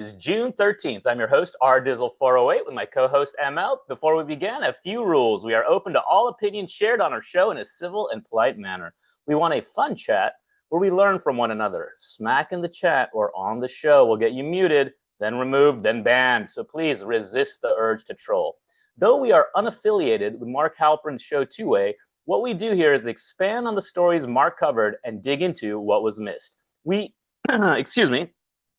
It's June 13th. I'm your host, rdizzle408, with my co-host, ML. Before we begin, a few rules. We are open to all opinions shared on our show in a civil and polite manner. We want a fun chat where we learn from one another. Smack in the chat or on the show will get you muted, then removed, then banned. So please resist the urge to troll. Though we are unaffiliated with Mark Halperin's show Two-Way, what we do here is expand on the stories Mark covered and dig into what was missed. We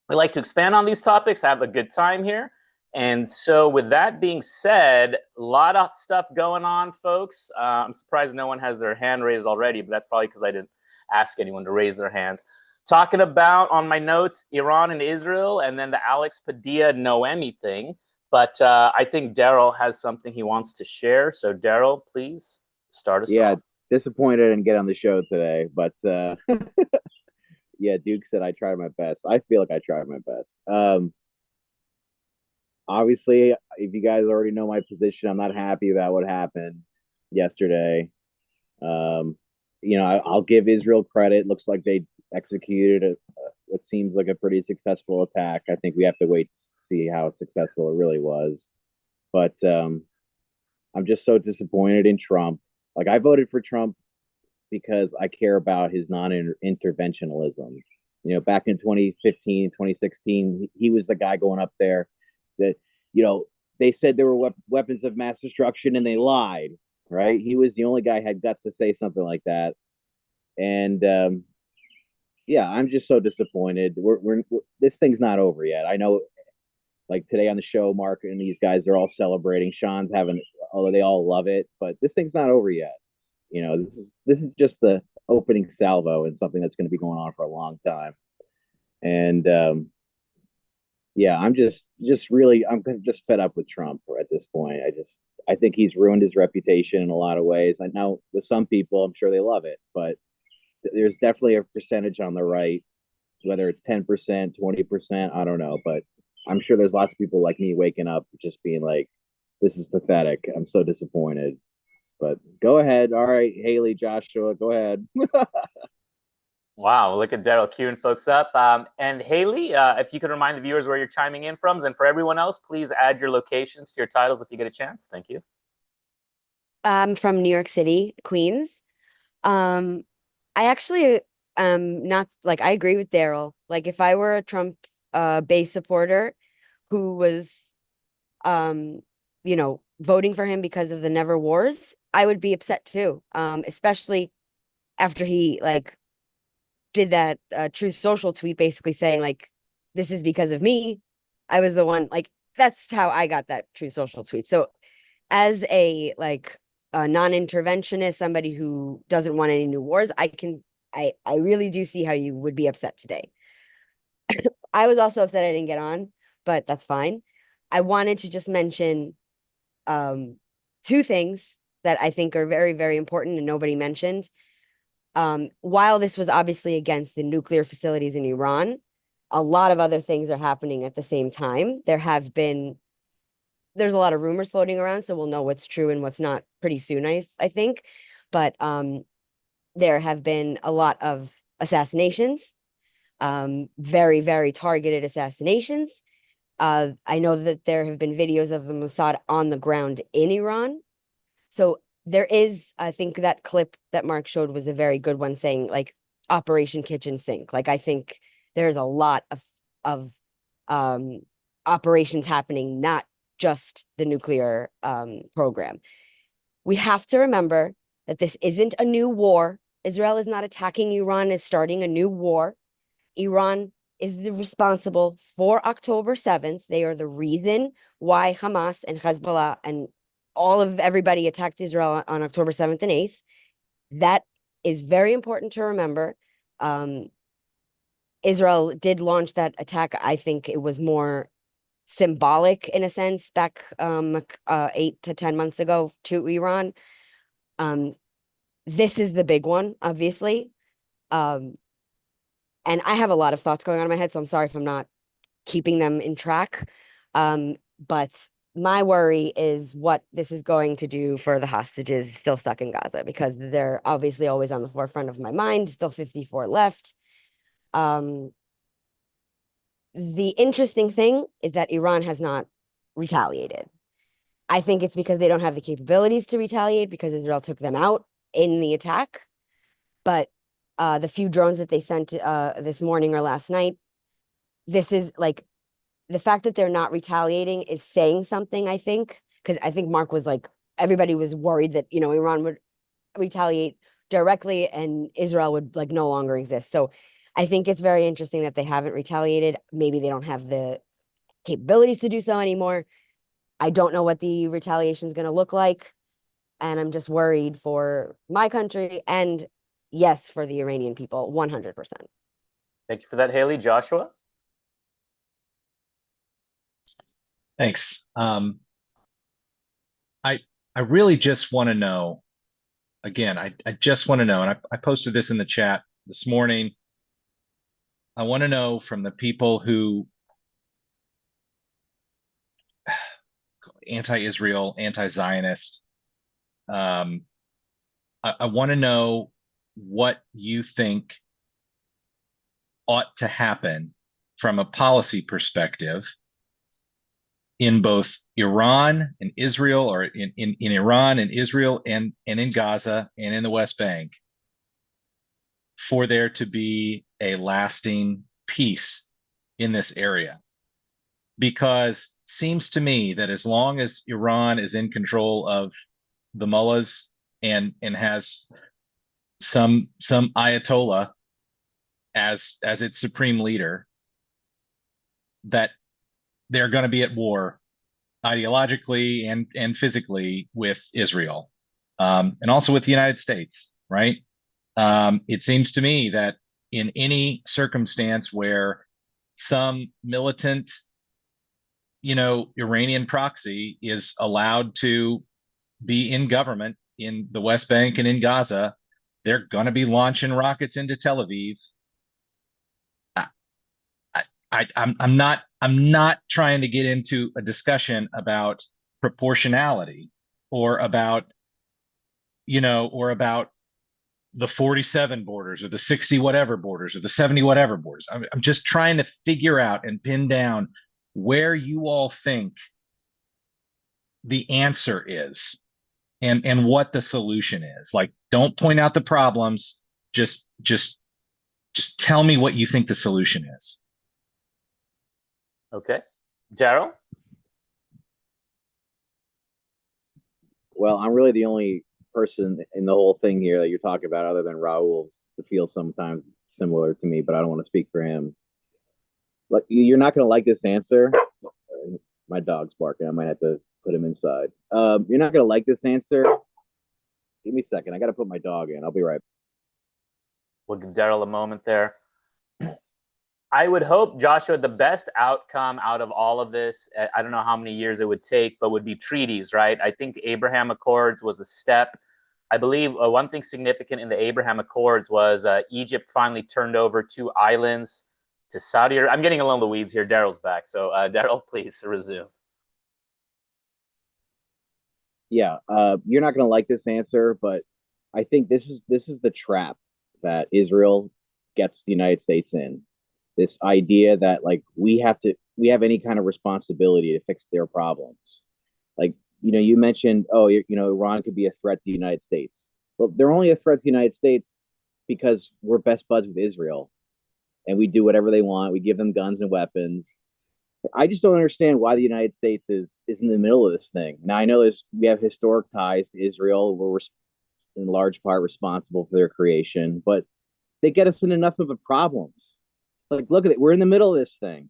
like to expand on these topics, have a good time here. And so with that being said, a lot of stuff going on, folks. I'm surprised no one has their hand raised already, but that's probably because I didn't ask anyone to raise their hands. Talking about, on my notes, Iran and Israel, and then the Alex Padilla Noemi thing. But I think Daryl has something he wants to share. So Daryl, please start us off. Disappointed I didn't get on the show today, but yeah, Duke said I tried my best. I feel like I tried my best. Obviously, if you guys already know my position, I'm not happy about what happened yesterday. I'll give Israel credit. Looks like they executed what seems like a pretty successful attack. I think we have to wait to see how successful it really was. But I'm just so disappointed in Trump. Like, I voted for Trump because I care about his non-interventionalism. You know, back in 2015, 2016, he was the guy going up there that, they said there were weapons of mass destruction and they lied, right? He was the only guy who had guts to say something like that. And yeah, I'm just so disappointed. We're this thing's not over yet. I know, like today on the show, Mark and these guys are all celebrating. Sean's having, although they all love it, but this thing's not over yet. This is just the opening salvo and something that's going to be going on for a long time. And yeah, I'm just really, I'm just fed up with Trump at this point. I think he's ruined his reputation in a lot of ways. I know with some people, I'm sure they love it, but there's definitely a percentage on the right, whether it's 10%, 20%, I don't know, but I'm sure there's lots of people like me waking up just being like, this is pathetic. I'm so disappointed. But go ahead. All right, Haley, Joshua, go ahead. Wow, look at Daryl queuing folks up. And Haley, if you could remind the viewers where you're chiming in from, and for everyone else, please add your locations to your titles if you get a chance. Thank you. I'm from New York City, Queens. I actually not like, I agree with Daryl. Like, if I were a Trump base supporter who was voting for him because of the never wars, I would be upset too. Especially after he did that Truth Social tweet basically saying like, this is because of me. I was the one, like, that's how I got that Truth Social tweet. So as a non-interventionist, somebody who doesn't want any new wars, I really do see how you would be upset today. I was also upset I didn't get on, but that's fine. I wanted to just mention two things that I think are very, very important and nobody mentioned. While this was obviously against the nuclear facilities in Iran, a lot of other things are happening at the same time. There's a lot of rumors floating around, so we'll know what's true and what's not pretty soon, I think. But there have been a lot of assassinations, very, very targeted assassinations. I know that there have been videos of the Mossad on the ground in Iran. So there is, I think that clip that Mark showed was a very good one, saying like Operation Kitchen Sink. Like, I think there's a lot of operations happening, not just the nuclear program. We have to remember that this isn't a new war. Israel is not attacking Iran, is starting a new war. Iran is responsible for October 7th. They are the reason why Hamas and Hezbollah and everybody attacked Israel on October 7th and 8th. That is very important to remember. Israel did launch that attack. I think it was more symbolic in a sense back 8 to 10 months ago to Iran. This is the big one, obviously. And I have a lot of thoughts going on in my head, so I'm sorry if I'm not keeping them in track. But my worry is what this is going to do for the hostages still stuck in Gaza, because they're obviously always on the forefront of my mind. Still 54 left. the interesting thing is that Iran has not retaliated. I think it's because they don't have the capabilities to retaliate because Israel took them out in the attack. But the few drones that they sent this morning or last night, this is like the fact that they're not retaliating is saying something, I think, because I think Mark was like, everybody was worried that, Iran would retaliate directly and Israel would like no longer exist. So I think it's very interesting that they haven't retaliated. Maybe they don't have the capabilities to do so anymore. I don't know what the retaliation is going to look like. And I'm just worried for my country and yes, for the Iranian people, 100%. Thank you for that, Haley. Joshua? Thanks. I really just want to know, again, I just want to know, and I posted this in the chat this morning. I want to know from the people who anti-Israel, anti-Zionist. I want to know what you think ought to happen from a policy perspective in both Iran and Israel, or in Iran and Israel and in Gaza and in the West Bank, for there to be a lasting peace in this area. Because it seems to me that as long as Iran is in control of the mullahs and has some Ayatollah as its supreme leader, that they're going to be at war ideologically and physically with Israel, and also with the United States, right? It seems to me that in any circumstance where some militant, Iranian proxy is allowed to be in government in the West Bank and in Gaza, they're going to be launching rockets into Tel Aviv. I'm not trying to get into a discussion about proportionality or about the 47 borders or the 60 whatever borders or the 70 whatever borders. I'm just trying to figure out and pin down where you all think the answer is and what the solution is. Like, don't point out the problems. Just tell me what you think the solution is. Okay. Daryl? Well, I'm really the only person in the whole thing here that you're talking about, other than Raul, to feel sometimes similar to me, but I don't want to speak for him. Like, you're not going to like this answer. My dog's barking. I might have to put him inside. You're not going to like this answer. Give me a second. I got to put my dog in. I'll be right back. We'll give Daryl a moment there. I would hope, Joshua, the best outcome out of all of this, I don't know how many years it would take, but would be treaties, right? I think the Abraham Accords was a step. I believe one thing significant in the Abraham Accords was Egypt finally turned over 2 islands to Saudi Arabia. I'm getting along the weeds here. Daryl's back. So Daryl, please resume. Yeah, you're not going to like this answer, but I think this is the trap that Israel gets the United States in. This idea that like we have any kind of responsibility to fix their problems. Like, you mentioned, Iran could be a threat to the United States. Well, they're only a threat to the United States because we're best buds with Israel and we do whatever they want. We give them guns and weapons. I just don't understand why the United States is in the middle of this thing. Now, I know we have historic ties to Israel. We're in large part responsible for their creation, but they get us in enough of a problems. Like, look at it. We're in the middle of this thing.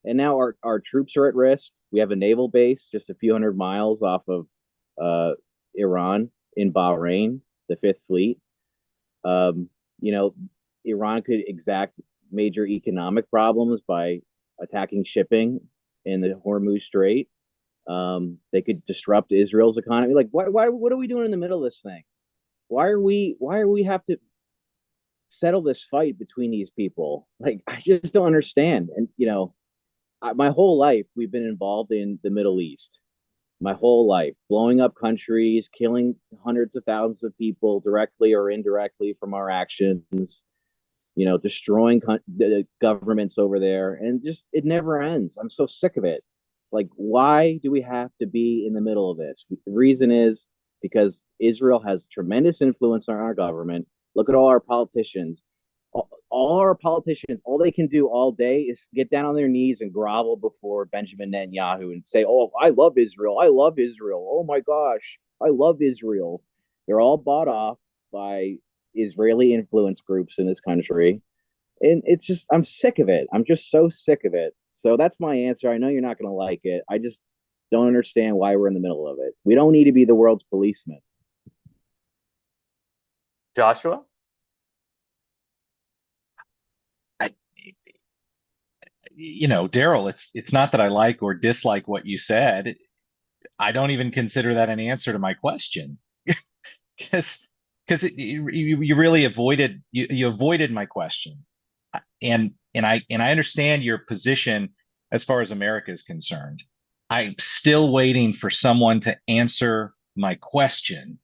And now our troops are at risk. We have a naval base just a few hundred miles off of Iran in Bahrain, the Fifth Fleet. Iran could exact major economic problems by attacking shipping in the Hormuz Strait. They could disrupt Israel's economy. Like, what are we doing in the middle of this thing? Why are we have to settle this fight between these people? Like, I just don't understand. And my whole life we've been involved in the Middle East. My whole life, blowing up countries, killing hundreds of thousands of people directly or indirectly from our actions. destroying the governments over there, and just it never ends. I'm so sick of it. Like, why do we have to be in the middle of this? The reason is because Israel has tremendous influence on our government. Look at all our politicians. All our politicians, all they can do all day is get down on their knees and grovel before Benjamin Netanyahu and say, "Oh, I love Israel. I love Israel. Oh my gosh, I love Israel." They're all bought off by Israeli influence groups in this country. And it's just, I'm sick of it. I'm just so sick of it. So that's my answer. I know you're not going to like it. I just don't understand why we're in the middle of it. We don't need to be the world's policeman. Joshua? Daryl, it's not that I like or dislike what you said. I don't even consider that an answer to my question, because you really avoided you avoided my question, and I understand your position as far as America is concerned. I'm still waiting for someone to answer my question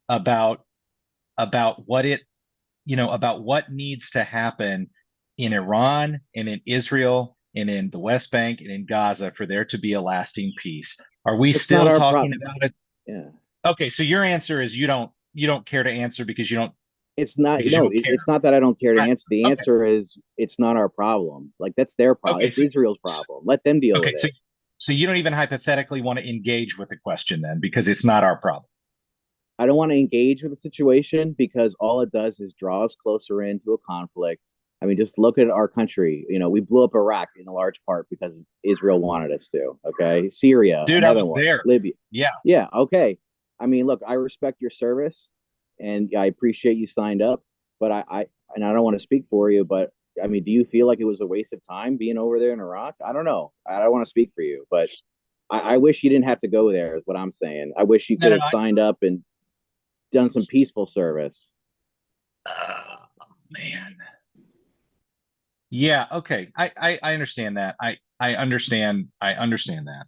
about what about what needs to happen in Iran and in Israel and in the West Bank and in Gaza for there to be a lasting peace. Are we It's not still our talking problem. about it? Yeah. Okay, so your answer is you don't care to answer because you don't It's not, because you don't care. it's not that I don't care to Right. answer. The Okay. answer is it's not our problem. Like, that's their problem. Okay. It's Israel's problem. Let them deal Okay. with So it. so you don't even hypothetically want to engage with the question then because it's not our problem. I don't want to engage with the situation because all it does is draw us closer into a conflict. I mean, just look at our country. We blew up Iraq in a large part because Israel wanted us to. Okay. Syria, Dude, I another was one. there. Libya. Yeah. Yeah. Okay. I mean, look, I respect your service and I appreciate you signed up, but and I don't want to speak for you, but I mean, do you feel like it was a waste of time being over there in Iraq? I don't know. I don't want to speak for you, but I wish you didn't have to go there, is what I'm saying. I wish you No, could no, have signed up and done some peaceful service. oh, man. Yeah, okay. I understand that. I understand that.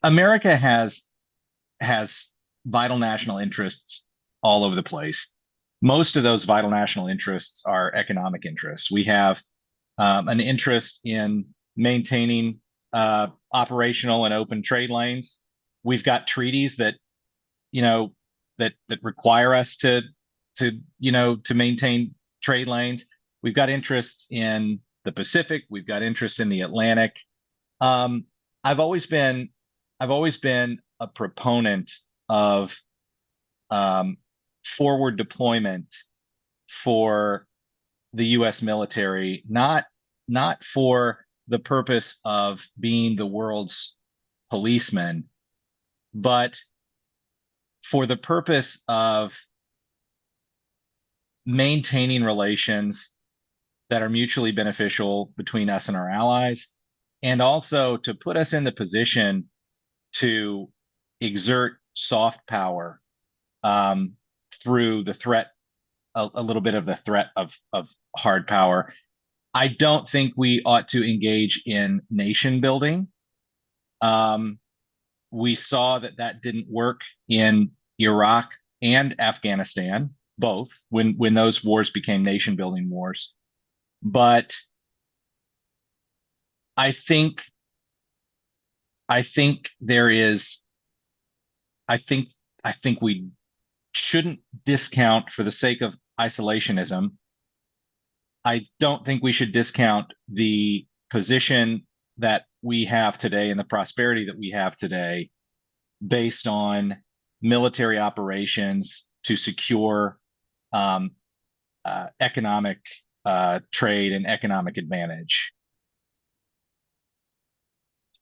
America has vital national interests all over the place. Most of those vital national interests are economic interests. We have an interest in maintaining operational and open trade lanes. We've got treaties that that require us to maintain trade lanes. We've got interests in the Pacific. We've got interests in the Atlantic. Um, I've always been a proponent of forward deployment for the U.S. military, not for the purpose of being the world's policeman, but for the purpose of maintaining relations that are mutually beneficial between us and our allies, and also to put us in the position to exert soft power through the threat, a little bit of the threat of hard power. I don't think we ought to engage in nation building. We saw that didn't work in Iraq and Afghanistan, both when those wars became nation building wars. But I think there is I think we shouldn't discount for the sake of isolationism. I don't think we should discount the position that we have today and the prosperity that we have today based on military operations to secure economic trade and economic advantage.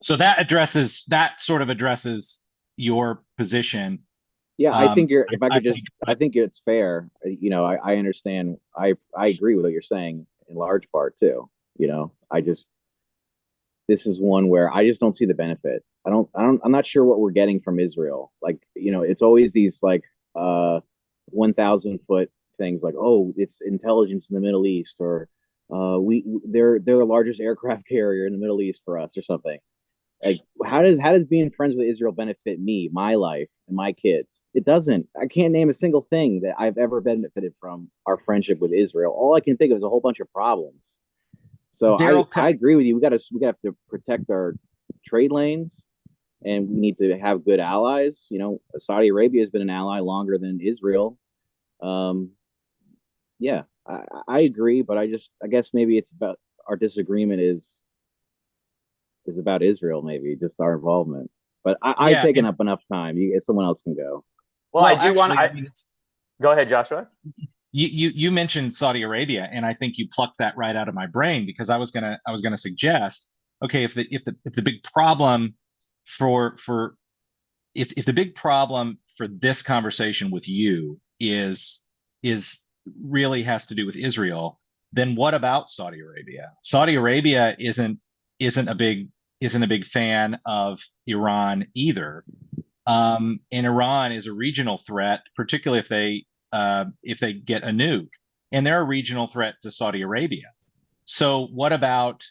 So that sort of addresses your position. Yeah, I think you're. If I I could just, think, I think it's fair. I understand. I agree with what you're saying in large part too. I just, this is one where I just don't see the benefit. I'm not sure what we're getting from Israel. Like, it's always these like 1,000 foot things like, oh, it's intelligence in the Middle East, or they're the largest aircraft carrier in the Middle East for us or something. Like, how does being friends with Israel benefit me, my life, and my kids? It doesn't. I can't name a single thing that I've ever benefited from our friendship with Israel. All I can think of is a whole bunch of problems. So I Daryl, I agree with you. We have to protect our trade lanes, and we need to have good allies. Saudi Arabia has been an ally longer than Israel. Um, yeah, I agree, but I guess maybe it's about our disagreement is about Israel, maybe just our involvement. But I've yeah, taken and up enough time. Someone else can go. Well, I well, do want actually, I I mean, go ahead, Joshua. you mentioned Saudi Arabia, and I think you plucked that right out of my brain because I was gonna suggest, okay, if the big problem for if the big problem for this conversation with you is really has to do with Israel, then what about Saudi Arabia? Saudi Arabia isn't a big fan of Iran either. And Iran is a regional threat, particularly if they get a nuke, and they're a regional threat to Saudi Arabia. So what about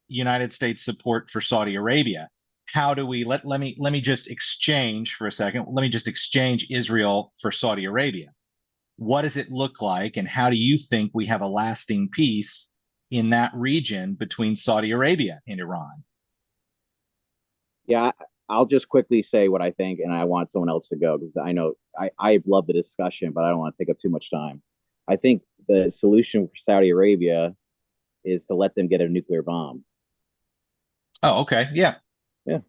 United States support for Saudi Arabia? How do we let me just exchange for a second. Let me just exchange Israel for Saudi Arabia. What does it look like, and how do you think we have a lasting peace in that region between Saudi Arabia and Iran? Yeah, I'll just quickly say what I think, and I want someone else to go because I know I love the discussion, but I don't want to take up too much time. I think the solution for Saudi Arabia is to let them get a nuclear bomb. Oh, okay. Yeah. Yeah,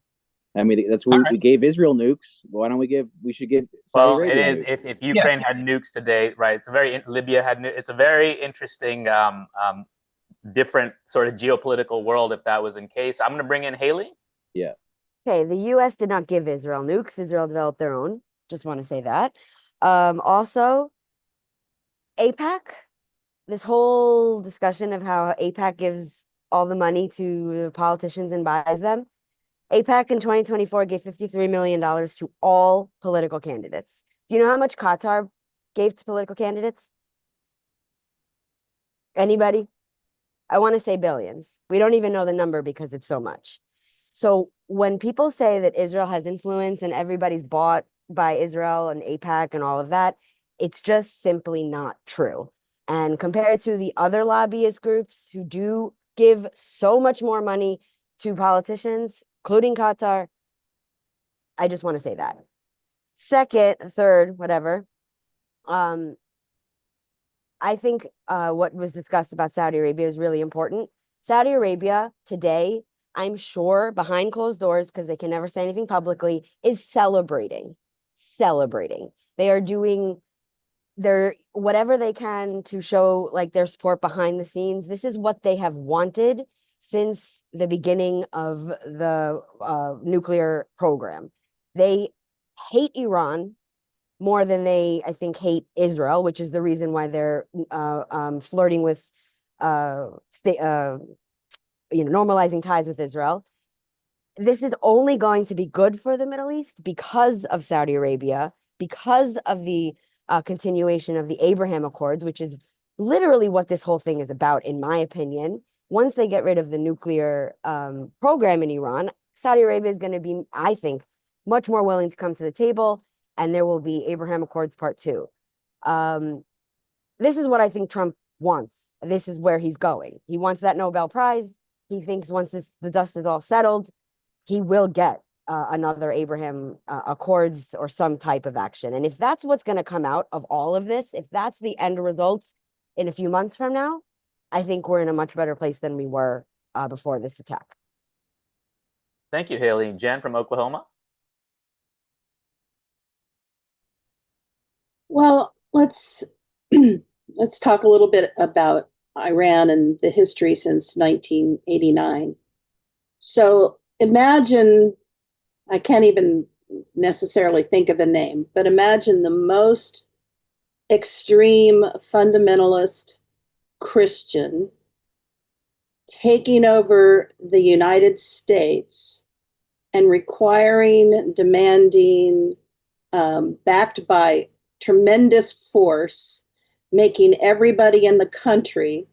I mean that's All what right. we gave Israel nukes. Why don't we give? We should give Saudi Well, it Arabia is nukes. if Yeah. Ukraine had nukes today, right? Libya had it's a very interesting different sort of geopolitical world if that was in case. I'm going to bring in Haley. Yeah, Okay, the US did not give Israel nukes. Israel developed their own. Just want to say that. Also, APAC, this whole discussion of how APAC gives all the money to the politicians and buys them. APAC in 2024 gave $53 million to all political candidates. Do you know how much Qatar gave to political candidates? Anybody? I want to say billions. We don't even know the number because it's so much. So when people say that Israel has influence and everybody's bought by Israel and APAC and all of that, it's just simply not true. And compared to the other lobbyist groups who do give so much more money to politicians, including Qatar, I just want to say that. Second, third, whatever. Um, I think what was discussed about Saudi Arabia is really important. Saudi Arabia today, I'm sure behind closed doors, because they can never say anything publicly, is celebrating. Celebrating. They are doing their whatever they can to show like their support behind the scenes. This is what they have wanted since the beginning of the nuclear program. They hate Iran more than they, I think, hate Israel, which is the reason why they're flirting with, normalizing ties with Israel. This is only going to be good for the Middle East because of Saudi Arabia, because of the continuation of the Abraham Accords, which is literally what this whole thing is about, in my opinion. Once they get rid of the nuclear program in Iran, Saudi Arabia is going to be, I think, much more willing to come to the table, and there will be Abraham Accords Part 2. This is what I think Trump wants. This is where he's going. He wants that Nobel Prize. He thinks once the dust is all settled, he will get another Abraham Accords or some type of action. And if that's what's going to come out of all of this, if that's the end results in a few months from now, I think we're in a much better place than we were before this attack. Thank you, Haley. Jen from Oklahoma. Well, let's talk a little bit about Iran and the history since 1989. So imagine, I can't even necessarily think of a name, but imagine the most extreme fundamentalist Christian taking over the United States and demanding, backed by tremendous force, making everybody in the country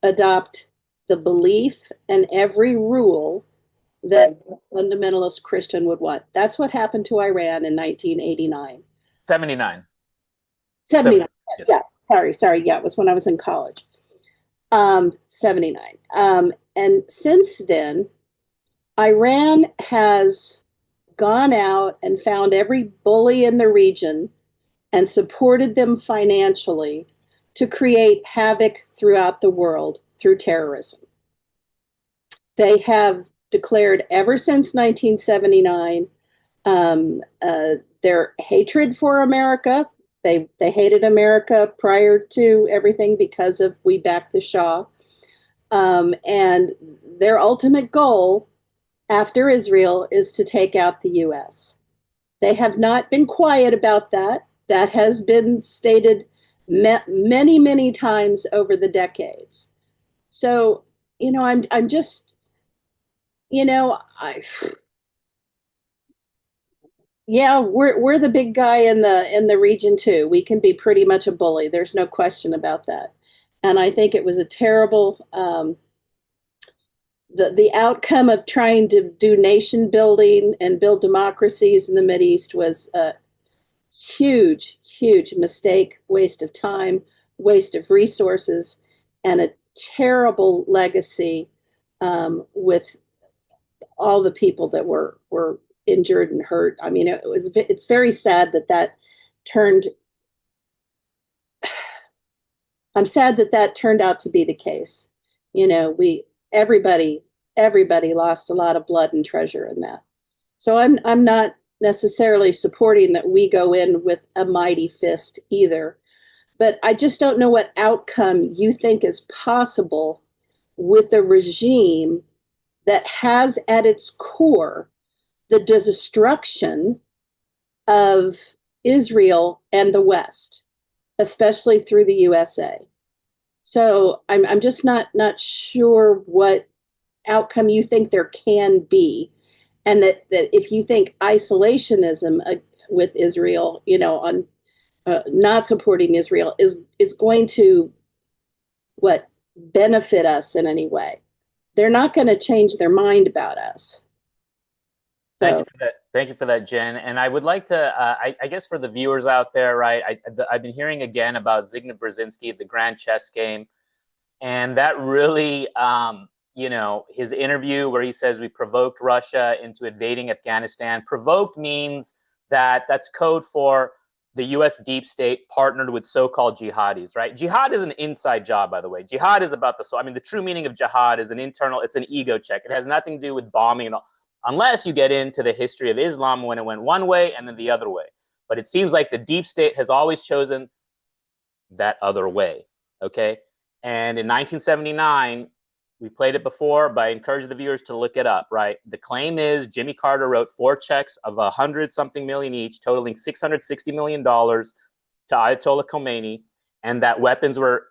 adopt the belief and every rule that a fundamentalist Christian would want. That's what happened to Iran in 1989. 79. 79. Yes. Yeah, sorry. Yeah, it was when I was in college. 79. And since then, Iran has gone out and found every bully in the region and supported them financially to create havoc throughout the world through terrorism. They have declared ever since 1979 their hatred for America. They hated America prior to everything because of we back the Shah. And their ultimate goal after Israel is to take out the U.S. They have not been quiet about that. That has been stated many, many times over the decades. So, I'm just, yeah, we're the big guy in the region too. We can be pretty much a bully. There's no question about that. And I think it was a terrible the outcome of trying to do nation building and build democracies in the Mideast was a huge, huge mistake, waste of time, waste of resources, and a terrible legacy with all the people that were injured and hurt. I mean, it's very sad that turned. I'm sad that turned out to be the case. Everybody lost a lot of blood and treasure in that. So I'm not necessarily supporting that we go in with a mighty fist either, but I just don't know what outcome you think is possible with a regime that has at its core the destruction of Israel and the West, especially through the USA. So I'm just not sure what outcome you think there can be, and that if you think isolationism with Israel, on not supporting Israel is going to benefit us in any way. They're not going to change their mind about us. Thank you for that. Thank you for that, Jen. And I would like to, I guess for the viewers out there, right, I've been hearing again about Zbigniew Brzezinski, the grand chess game. And that really, his interview where he says we provoked Russia into invading Afghanistan. Provoked means that's code for the U.S. deep state partnered with so-called jihadis, right? Jihad is an inside job, by the way. Jihad is about the true meaning of jihad is it's an ego check. It has nothing to do with bombing and all, unless you get into the history of Islam when it went one way and then the other way. But it seems like the deep state has always chosen that other way, okay? And in 1979, we played it before, but I encourage the viewers to look it up, right? The claim is Jimmy Carter wrote 4 checks of $100-something million each, totaling $660 million to Ayatollah Khomeini, and that weapons were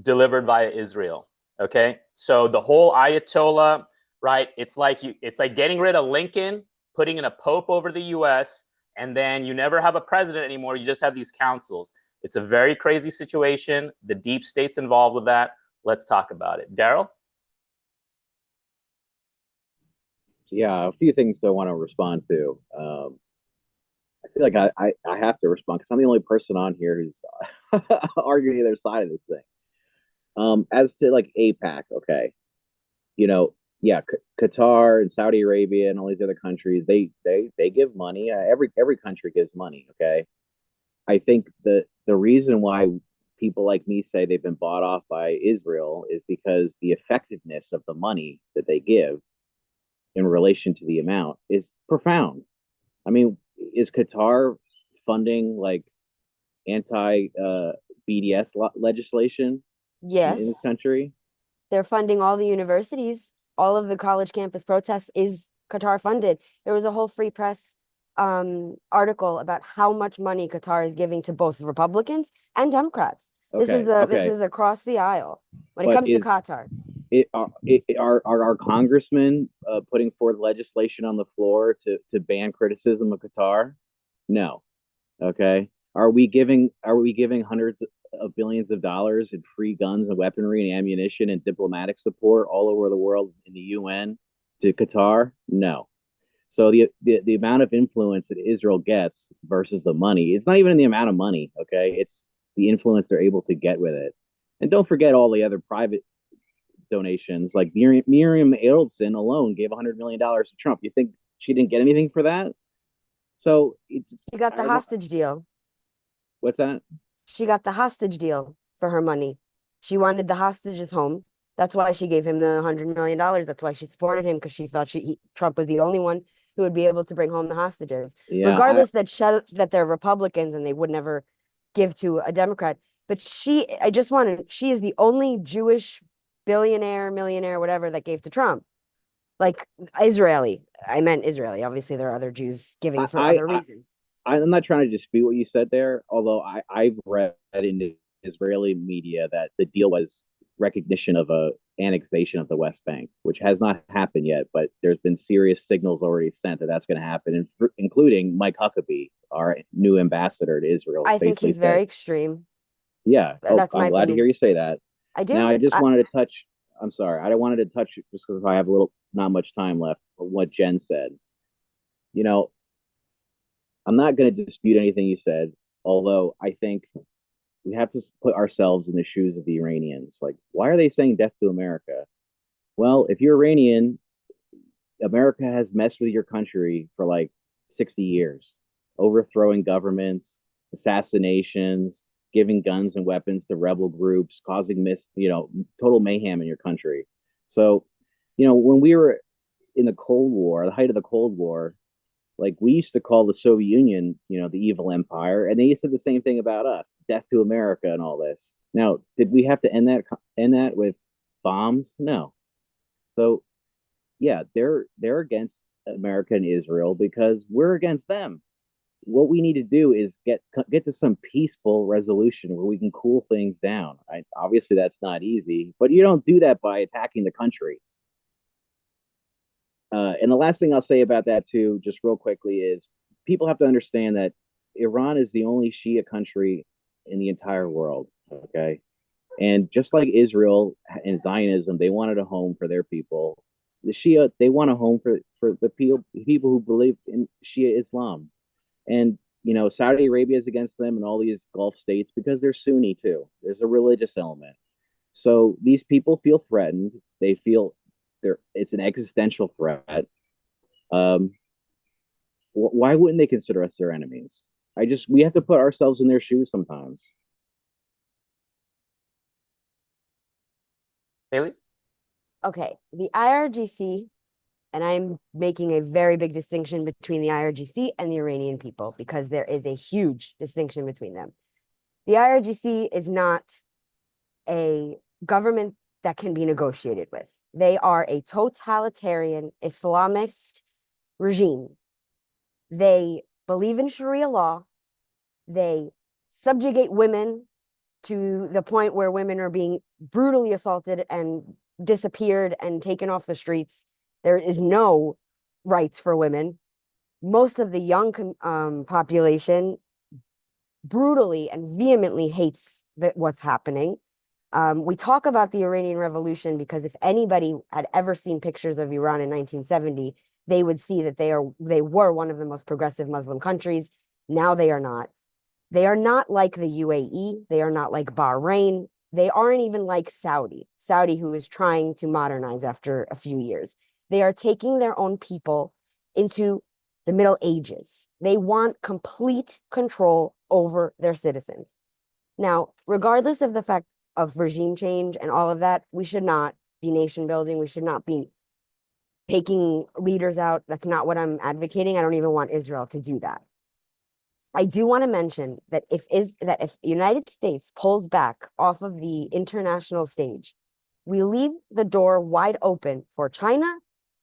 delivered via Israel, okay? So the whole Ayatollah, right, it's like getting rid of Lincoln, putting in a pope over the U.S., and then you never have a president anymore. You just have these councils. It's a very crazy situation. The deep state's involved with that. Let's talk about it. Daryl? Yeah, a few things I want to respond to. I feel like I have to respond because I'm the only person on here who's arguing the other side of this thing. As to like APAC, okay, yeah, Qatar and Saudi Arabia and all these other countries, they give money. Every country gives money, okay. I think the reason why people like me say they've been bought off by Israel is because the effectiveness of the money that they give in relation to the amount is profound. I mean, is Qatar funding like anti BDS legislation Yes. in this country? They're funding all the universities. All of the college campus protests is Qatar funded. There was a whole Free Press article about how much money Qatar is giving to both Republicans and Democrats. This is across the aisle when it comes to Qatar. Are congressmen putting forth legislation on the floor to ban criticism of Qatar? No. Okay. Are we giving hundreds of billions of dollars in free guns and weaponry and ammunition and diplomatic support all over the world in the UN to Qatar? No. So the amount of influence that Israel gets versus the money, it's not even in the amount of money, okay? It's the influence they're able to get with it. And don't forget all the other private donations. Like Miriam Adelson alone gave $100 million to Trump. You think she didn't get anything for that? So She got the hostage deal. What's that? She got the hostage deal for her money. She wanted the hostages home. That's why she gave him the $100 million. That's why she supported him, because she thought Trump was the only one who would be able to bring home the hostages. Yeah, regardless that they're Republicans and they would never give to a Democrat. But she is the only Jewish billionaire, millionaire, whatever, that gave to Trump. Like Israeli. I meant Israeli. Obviously, there are other Jews giving for other reasons. I'm not trying to dispute what you said there, although I've read in the Israeli media that the deal was recognition of a annexation of the West Bank, which has not happened yet, but there's been serious signals already sent that that's going to happen, including Mike Huckabee, our new ambassador to Israel. I think he's very extreme. Yeah, that's I'm glad to hear you say that. I do. Now, I just wanted to touch. I'm sorry, I wanted to touch just because I have not much time left. What Jen said, you know, I'm not going to dispute anything you said, although I think we have to put ourselves in the shoes of the Iranians. Like, why are they saying death to America? Well, if you're Iranian, America has messed with your country for like 60 years, overthrowing governments, assassinations, giving guns and weapons to rebel groups, causing total mayhem in your country. So, when we were in the Cold War, the height of the Cold War, like we used to call the Soviet Union, the evil empire, and they said the same thing about us, death to America and all this. Now, did we have to end that with bombs? No. So, yeah, they're against America and Israel because we're against them. What we need to do is get to some peaceful resolution where we can cool things down. Obviously, that's not easy, but you don't do that by attacking the country. And the last thing I'll say about that too, just real quickly, is people have to understand that Iran is the only Shia country in the entire world. Okay. And just like Israel and Zionism, they wanted a home for their people. The Shia, they want a home for the people who believe in Shia Islam. And, Saudi Arabia is against them and all these Gulf states because they're Sunni too. There's a religious element. So these people feel threatened. They feel it's an existential threat. Why wouldn't they consider us their enemies? We have to put ourselves in their shoes sometimes. Haley? Okay, the IRGC, and I'm making a very big distinction between the IRGC and the Iranian people because there is a huge distinction between them. The IRGC is not a government that can be negotiated with. They are a totalitarian Islamist regime. They believe in Sharia law. They subjugate women to the point where women are being brutally assaulted and disappeared and taken off the streets. There is no rights for women. Most of the young population brutally and vehemently hates what's happening. We talk about the Iranian Revolution because if anybody had ever seen pictures of Iran in 1970, they would see that they were one of the most progressive Muslim countries. Now they are not. They are not like the UAE. They are not like Bahrain. They aren't even like Saudi, who is trying to modernize after a few years. They are taking their own people into the Middle Ages. They want complete control over their citizens. Now, regardless of the fact of regime change and all of that, we should not be nation building. We should not be taking leaders out. That's not what I'm advocating. I don't even want Israel to do that. I do want to mention that if the United States pulls back off of the international stage, we leave the door wide open for China,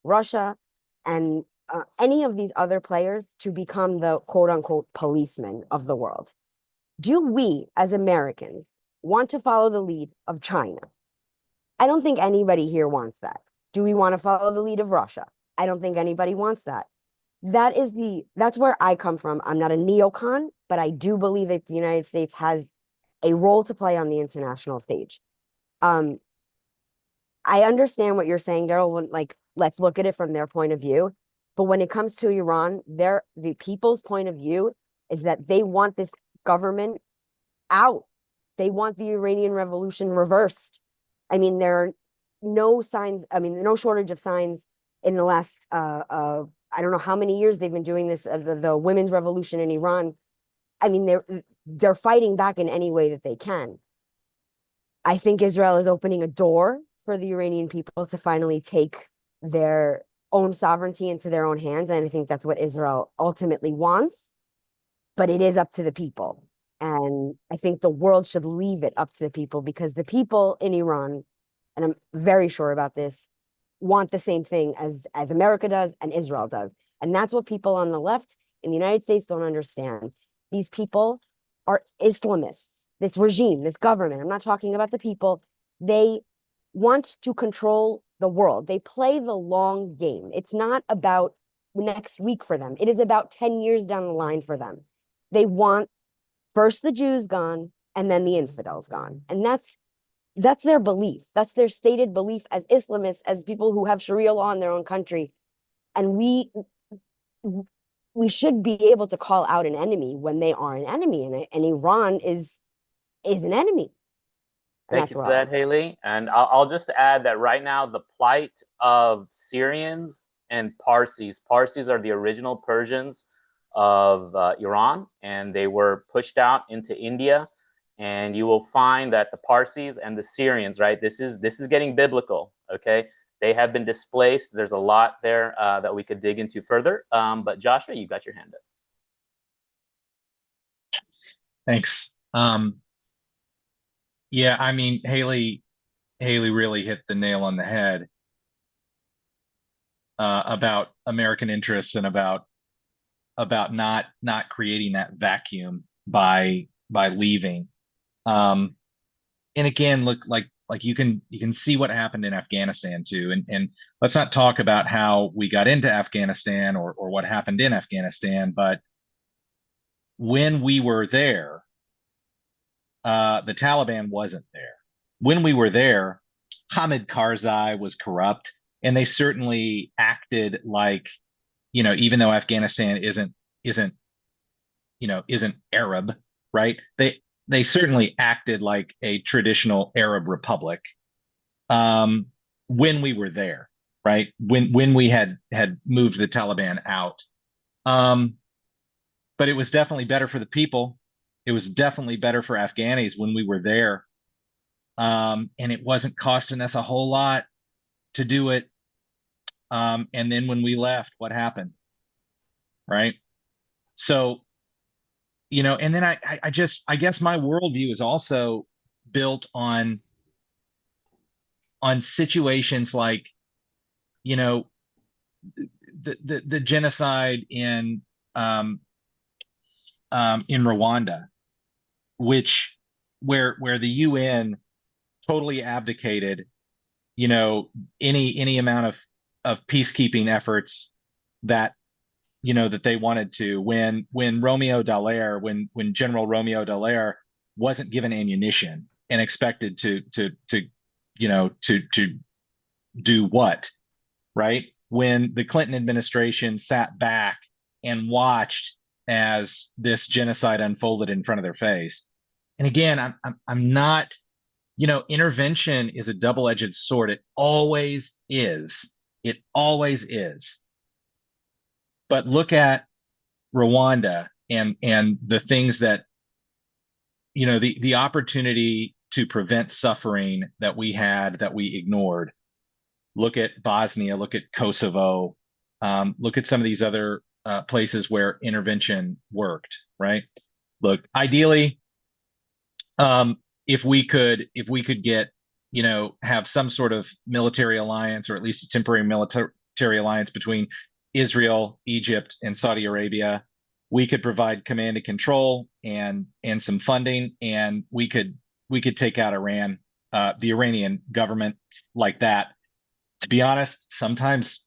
Russia, and any of these other players to become the quote unquote policemen of the world. Do we, as Americans, want to follow the lead of China? I don't think anybody here wants that. Do we want to follow the lead of Russia? I don't think anybody wants that. That's where I come from. I'm not a neocon, but I do believe that the United States has a role to play on the international stage. I understand what you're saying, Daryl. Like let's look at it from their point of view. But when it comes to Iran, the people's point of view is that they want this government out. They want the Iranian Revolution reversed. I mean, there are no signs, I mean, no shortage of signs in the last, I don't know how many years they've been doing this, the women's revolution in Iran. I mean, they're fighting back in any way that they can. I think Israel is opening a door for the Iranian people to finally take their own sovereignty into their own hands. And I think that's what Israel ultimately wants. But it is up to the people. And I think the world should leave it up to the people, because the people in Iran, and I'm very sure about this, want the same thing as America does and Israel does. And that's what people on the left in the United States don't understand. These people are Islamists. This regime, this government, I'm not talking about the people, they want to control the world. They play the long game. It's not about next week for them. It is about 10 years down the line for them. They want first the Jews gone and then the infidels gone. And that's their belief. That's their stated belief as Islamists, as people who have Sharia law in their own country. And we should be able to call out an enemy when they are an enemy. And Iran is an enemy. Thank you for that, Haley. And I'll just add that right now, the plight of Syrians and Parsis. Parsis are the original Persians of Iran, and they were pushed out into India. And you will find that the Parsis and the Syrians, right? This is getting biblical, okay? They have been displaced. There's a lot there that we could dig into further. But Joshua, you got your hand up. Thanks. Yeah, I mean, Haley really hit the nail on the head about American interests and about not creating that vacuum by leaving. And again, look, like you can see what happened in Afghanistan too. And let's not talk about how we got into Afghanistan or what happened in Afghanistan, but when we were there, the Taliban wasn't there. When we were there, Hamid Karzai was corrupt, and they certainly acted like, even though Afghanistan isn't Arab, right? They certainly acted like a traditional Arab republic when we were there, right? When we had moved the Taliban out. But it was definitely better for the people. It was definitely better for Afghanis when we were there. And it wasn't costing us a whole lot to do it. And then when we left, what happened? Right? So, and then I guess my worldview is also built on situations like, the genocide in Rwanda, where the UN totally abdicated, any amount of peacekeeping efforts that that they wanted to, when General Romeo Dallaire wasn't given ammunition and expected to do what, right? When the Clinton administration sat back and watched as this genocide unfolded in front of their face. And again, I'm not, intervention is a double-edged sword. It always is. It always is. But look at Rwanda and the things that, the opportunity to prevent suffering that we had, that we ignored. Look at Bosnia, look at Kosovo, look at some of these other places where intervention worked, right? Look, ideally, if we could get, have some sort of military alliance, or at least a temporary military alliance between Israel, Egypt, and Saudi Arabia, we could provide command and control and some funding, and we could take out Iran, the Iranian government, like that. To be honest, sometimes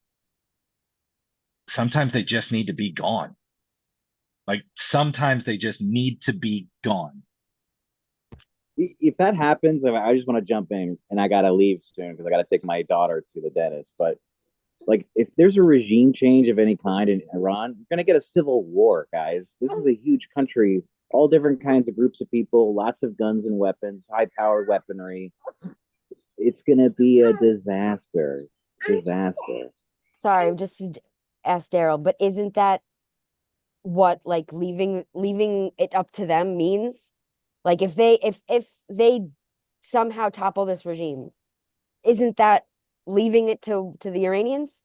they just need to be gone. Like, sometimes they just need to be gone. If that happens, I just want to jump in, and I gotta leave soon because I gotta take my daughter to the dentist. But Like, if there's a regime change of any kind in Iran, you're going to get a civil war, guys. This is a huge country, all different kinds of groups of people, lots of guns and weapons, high powered weaponry. It's going to be a disaster. Disaster. Sorry, just to ask Daryl, but isn't that what like leaving it up to them means? Like if they somehow topple this regime, isn't that leaving it to the Iranians?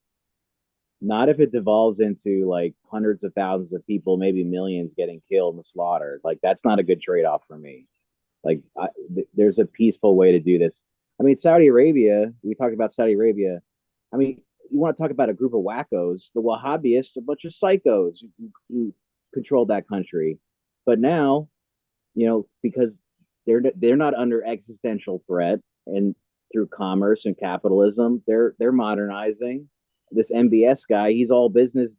Not if it devolves into like hundreds of thousands of people, maybe millions getting killed and slaughtered. Like, that's not a good trade off for me. Like, there's a peaceful way to do this. I mean, Saudi Arabia, we talked about Saudi Arabia. I mean, you want to talk about a group of wackos, the Wahhabists, a bunch of psychos who controlled that country. But now, because they're not under existential threat, and through commerce and capitalism, they're modernizing. This MBS guy, he's all business.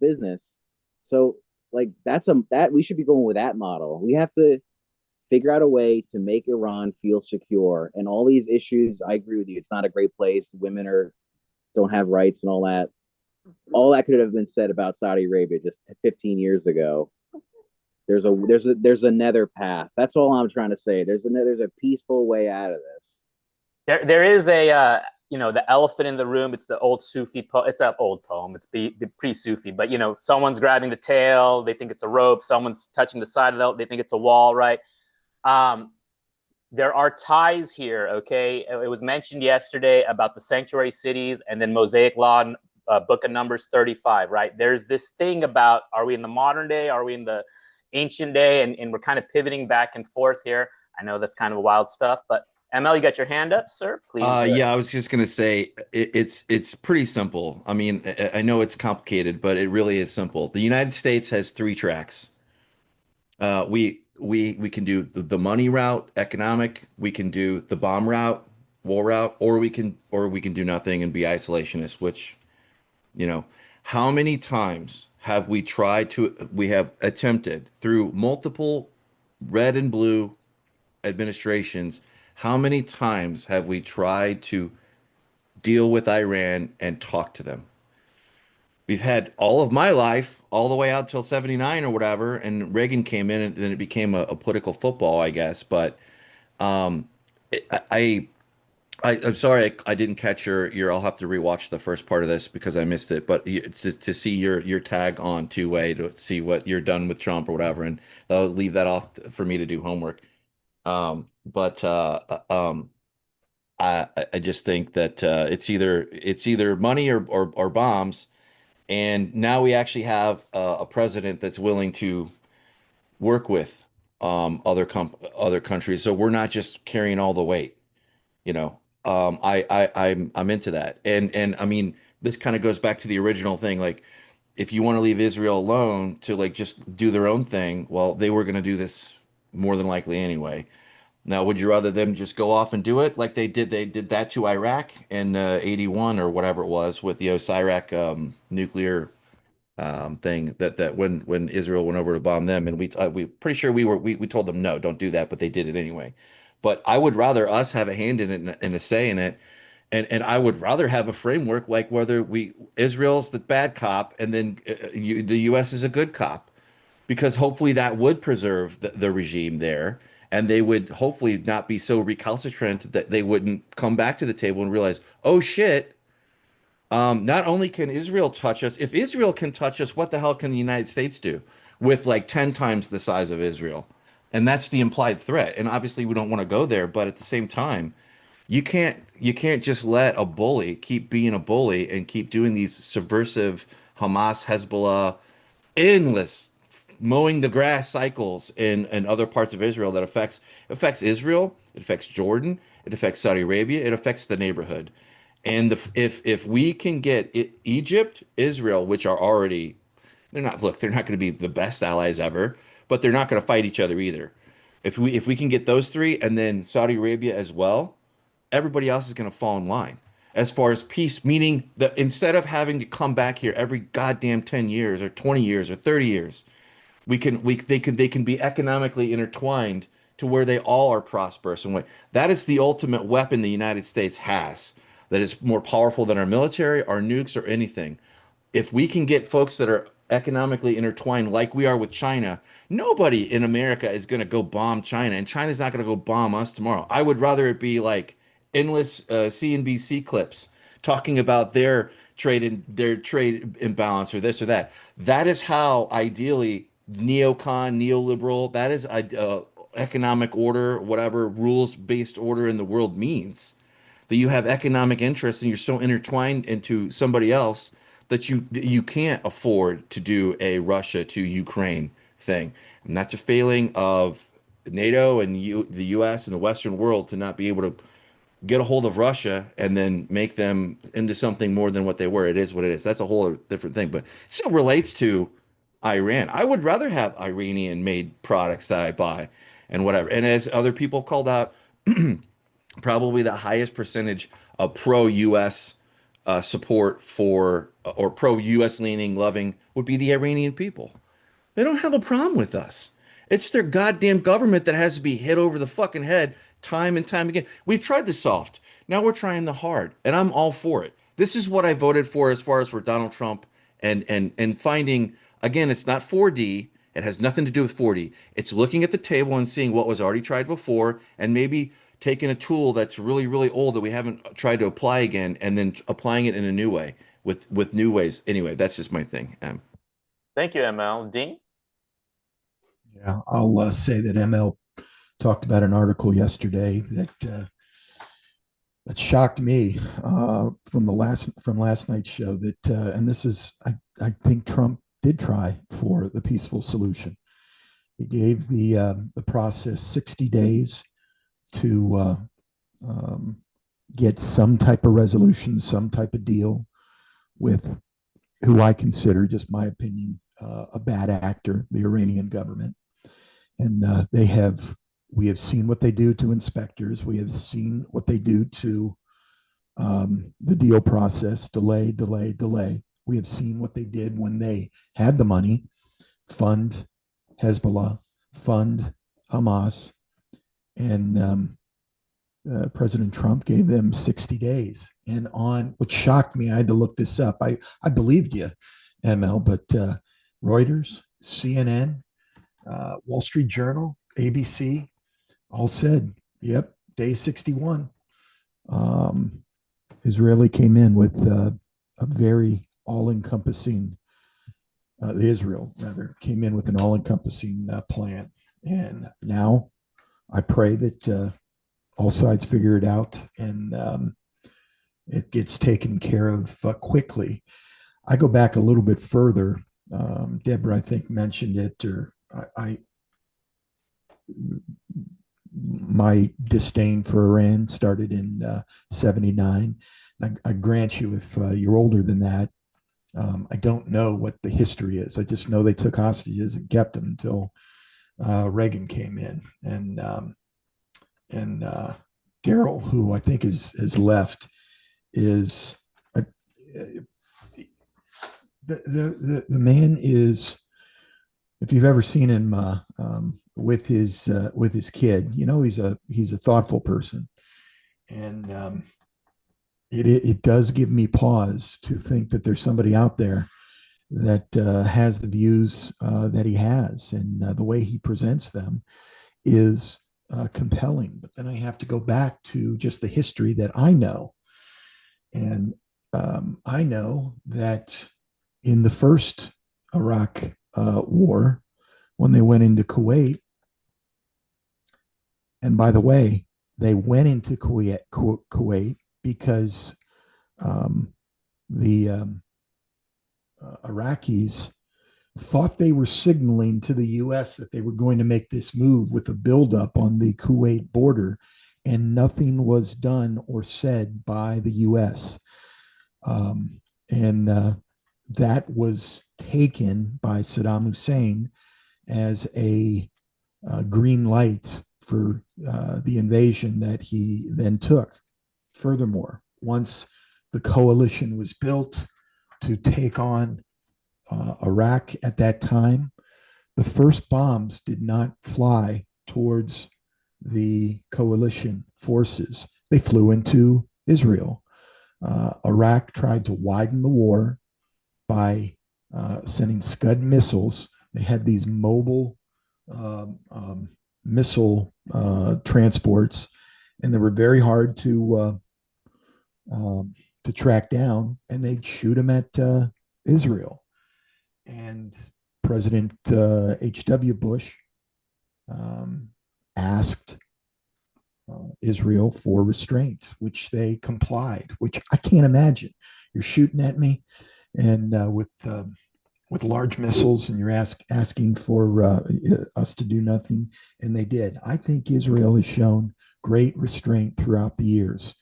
So, like, that we should be going with that model. We have to figure out a way to make Iran feel secure. And all these issues, I agree with you. It's not a great place. Women don't have rights and all that. All that could have been said about Saudi Arabia just 15 years ago. There's another path. That's all I'm trying to say. There's a peaceful way out of this. There is a the elephant in the room. It's the old Sufi poem. It's an old poem. It's pre-Sufi, but someone's grabbing the tail. They think it's a rope. Someone's touching the side of the. They think it's a wall, right? There are ties here. Okay, it was mentioned yesterday about the sanctuary cities, and then Mosaic Law, Book of Numbers 35. Right? There's this thing about: are we in the modern day? Are we in the ancient day? And we're kind of pivoting back and forth here. I know that's kind of wild stuff, but ML, you got your hand up, sir? Please. Yeah, I was just gonna say it's pretty simple. I mean, I know it's complicated, but it really is simple. The United States has three tracks. We can do the money route, economic. We can do the bomb route, war route, or we can do nothing and be isolationist. Which, how many times have we have attempted through multiple red and blue administrations? How many times have we tried to deal with Iran and talk to them? We've had all of my life, all the way out till 79 or whatever, and Reagan came in and then it became a political football, I guess. But um, I'm sorry I didn't catch your. I'll have to rewatch the first part of this because I missed it. But to see your tag on two-way to see what you're done with Trump or whatever, and I'll leave that off for me to do homework. But I just think that it's either money or bombs, and now we actually have a president that's willing to work with other countries, so we're not just carrying all the weight, you know. I'm into that, and I mean this kind of goes back to the original thing, like if you want to leave Israel alone to like just do their own thing, well, they were going to do this more than likely anyway. Now, would you rather them just go off and do it like they did? They did that to Iraq in 81 or whatever it was with the Osirak nuclear thing that when Israel went over to bomb them, and we pretty sure we told them no, don't do that, but they did it anyway. But I would rather us have a hand in it and a say in it, and I would rather have a framework like whether Israel's the bad cop and then the U.S. is a good cop, because hopefully that would preserve the regime there, and they would hopefully not be so recalcitrant that they wouldn't come back to the table and realize, oh shit, not only can Israel touch us, if Israel can touch us, what the hell can the United States do with like 10 times the size of Israel? And that's the implied threat. And obviously we don't want to go there, but at the same time, you can't just let a bully keep being a bully and keep doing these subversive Hamas, Hezbollah, endless mowing the grass cycles in other parts of Israel that affects Israel, it affects Jordan, it affects Saudi Arabia, it affects the neighborhood. And if we can get Egypt, Israel, which are already they're not going to be the best allies ever, but they're not going to fight each other either. If we can get those three and then Saudi Arabia as well, everybody else is going to fall in line. As far as peace, meaning that instead of having to come back here every goddamn 10 years or 20 years or 30 years, they can be economically intertwined to where they all are prosperous. And that is the ultimate weapon the United States has. that is more powerful than our military, our nukes, or anything. If we can get folks that are economically intertwined like we are with China, nobody in America is going to go bomb China, and China's not going to go bomb us tomorrow. I would rather it be like endless CNBC clips talking about their trade imbalance or this or that. That is how ideally neocon, neoliberal, that is economic order, whatever rules-based order in the world means. That you have economic interests and you're so intertwined into somebody else that you can't afford to do a Russia to Ukraine thing. And that's a failing of NATO and the US and the Western world to not be able to get a hold of Russia and then make them into something more than what they were. It is what it is. That's a whole different thing, but it still relates to Iran. I would rather have Iranian made products that I buy and whatever. And as other people called out, probably the highest percentage of pro-US support for or pro-US leaning, loving would be the Iranian people. They don't have a problem with us. It's their goddamn government that has to be hit over the fucking head time and time again. We've tried the soft. Now we're trying the hard, and I'm all for it. This is what I voted for as far as for Donald Trump and finding again, it's not 4D. It has nothing to do with 4D. It's looking at the table and seeing what was already tried before and maybe taking a tool that's really, really old that we haven't tried to apply again and then applying it in a new way with new ways. Anyway, that's just my thing. Thank you, ML. Dean? Yeah, I'll say that ML talked about an article yesterday that shocked me from last night's show. That and this is I think Trump did try for the peaceful solution. He gave the process 60 days to get some type of resolution, some type of deal with who I consider, just my opinion, a bad actor, the Iranian government. And we have seen what they do to inspectors. We have seen what they do to the deal process, delay. We have seen what they did when they had the money, fund Hezbollah, fund Hamas, and President Trump gave them 60 days. And on what shocked me, I had to look this up. I believed you, ML, but Reuters, CNN, Wall Street Journal, ABC, all said, yep, day 61. Israeli came in with a very all-encompassing, Israel rather, came in with an all-encompassing plan. And now I pray that all sides figure it out and it gets taken care of quickly. I go back a little bit further. Deborah, I think, mentioned it, or my disdain for Iran started in 79. I grant you, if you're older than that, I don't know what the history is. I just know they took hostages and kept them until Reagan came in. And Daryl, who I think has left, is the man is, if you've ever seen him with his kid, you know he's a thoughtful person, and it does give me pause to think that there's somebody out there that has the views that he has, and the way he presents them is compelling. But then I have to go back to just the history that I know, and I know that in the first Iraq war, when they went into Kuwait, and by the way, they went into Kuwait because the Iraqis thought they were signaling to the U.S. that they were going to make this move with a buildup on the Kuwait border, and nothing was done or said by the U.S. And that was taken by Saddam Hussein as a green light for the invasion that he then took. Furthermore, once the coalition was built to take on Iraq at that time, the first bombs did not fly towards the coalition forces. They flew into Israel. Iraq tried to widen the war by sending Scud missiles. They had these mobile missile transports, and they were very hard to track down, and they'd shoot them at Israel. And President H.W. Bush asked Israel for restraint, which they complied, which I can't imagine. You're shooting at me and with large missiles, and you're asking for us to do nothing, and they did. I think Israel has shown great restraint throughout the years.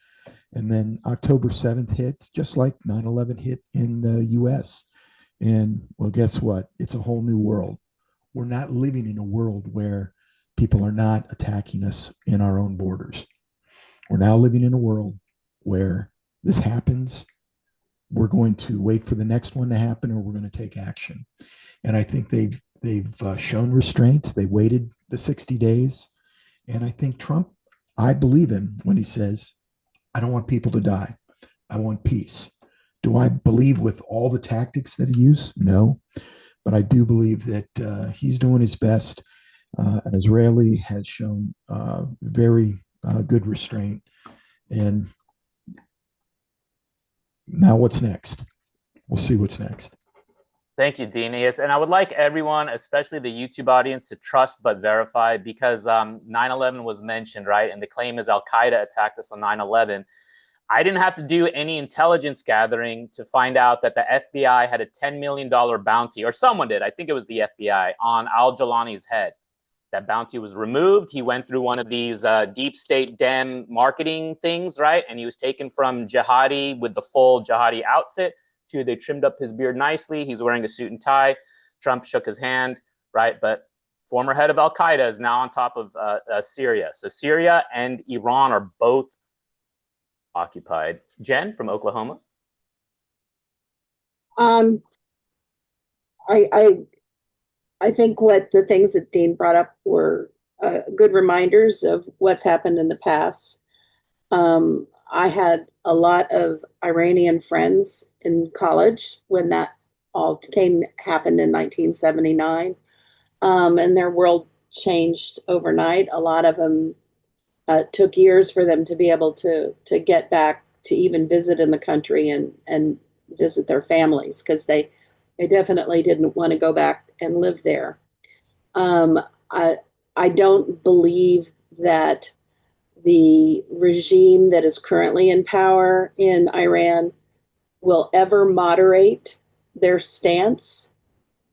And then October 7th hit, just like 9/11 hit in the U.S. And well, guess what? It's a whole new world. We're not living in a world where people are not attacking us in our own borders. We're now living in a world where this happens. We're going to wait for the next one to happen, or we're going to take action. And I think they've shown restraint. They waited the 60 days. And I think Trump, I believe him when he says, I don't want people to die. I want peace. Do I believe with all the tactics that he used? No. But I do believe that he's doing his best. An Israeli has shown very good restraint. And now what's next? We'll see what's next. Thank you, Dean. Yes, and I would like everyone, especially the YouTube audience, to trust but verify, because 9/11 was mentioned, right? And the claim is Al-Qaeda attacked us on 9/11. I didn't have to do any intelligence gathering to find out that the FBI had a $10 million bounty, or someone did, I think it was the FBI, on al-Jawlani's head. That bounty was removed. He went through one of these deep state Dem marketing things, right? And he was taken from jihadi with the full jihadi outfit to they trimmed up his beard nicely. He's wearing a suit and tie. Trump shook his hand, right? But former head of Al-Qaeda is now on top of Syria. So Syria and Iran are both occupied. Jen from Oklahoma. I think what the things that Dean brought up were good reminders of what's happened in the past. I had a lot of Iranian friends in college when that all happened in 1979, and their world changed overnight. A lot of them took years for them to be able to get back to even visit in the country and visit their families, because they definitely didn't want to go back and live there. I don't believe that the regime that is currently in power in Iran will ever moderate their stance.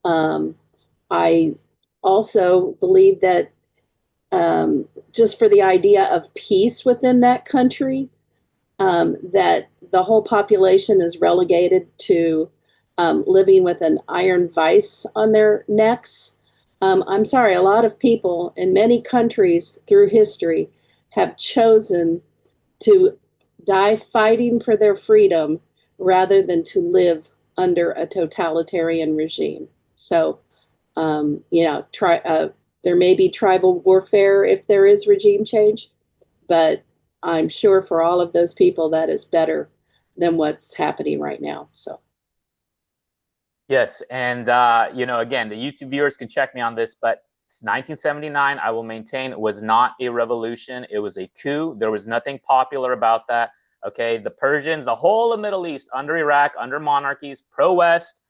I also believe that just for the idea of peace within that country, that the whole population is relegated to living with an iron vice on their necks. I'm sorry, a lot of people in many countries through history have chosen to die fighting for their freedom rather than to live under a totalitarian regime. So, there may be tribal warfare if there is regime change, but I'm sure for all of those people that is better than what's happening right now. So. Yes, and again, the YouTube viewers can check me on this, but 1979, I will maintain, it was not a revolution. It was a coup. There was nothing popular about that. Okay, the Persians, the whole of Middle East, under Iraq, under monarchies, pro-West,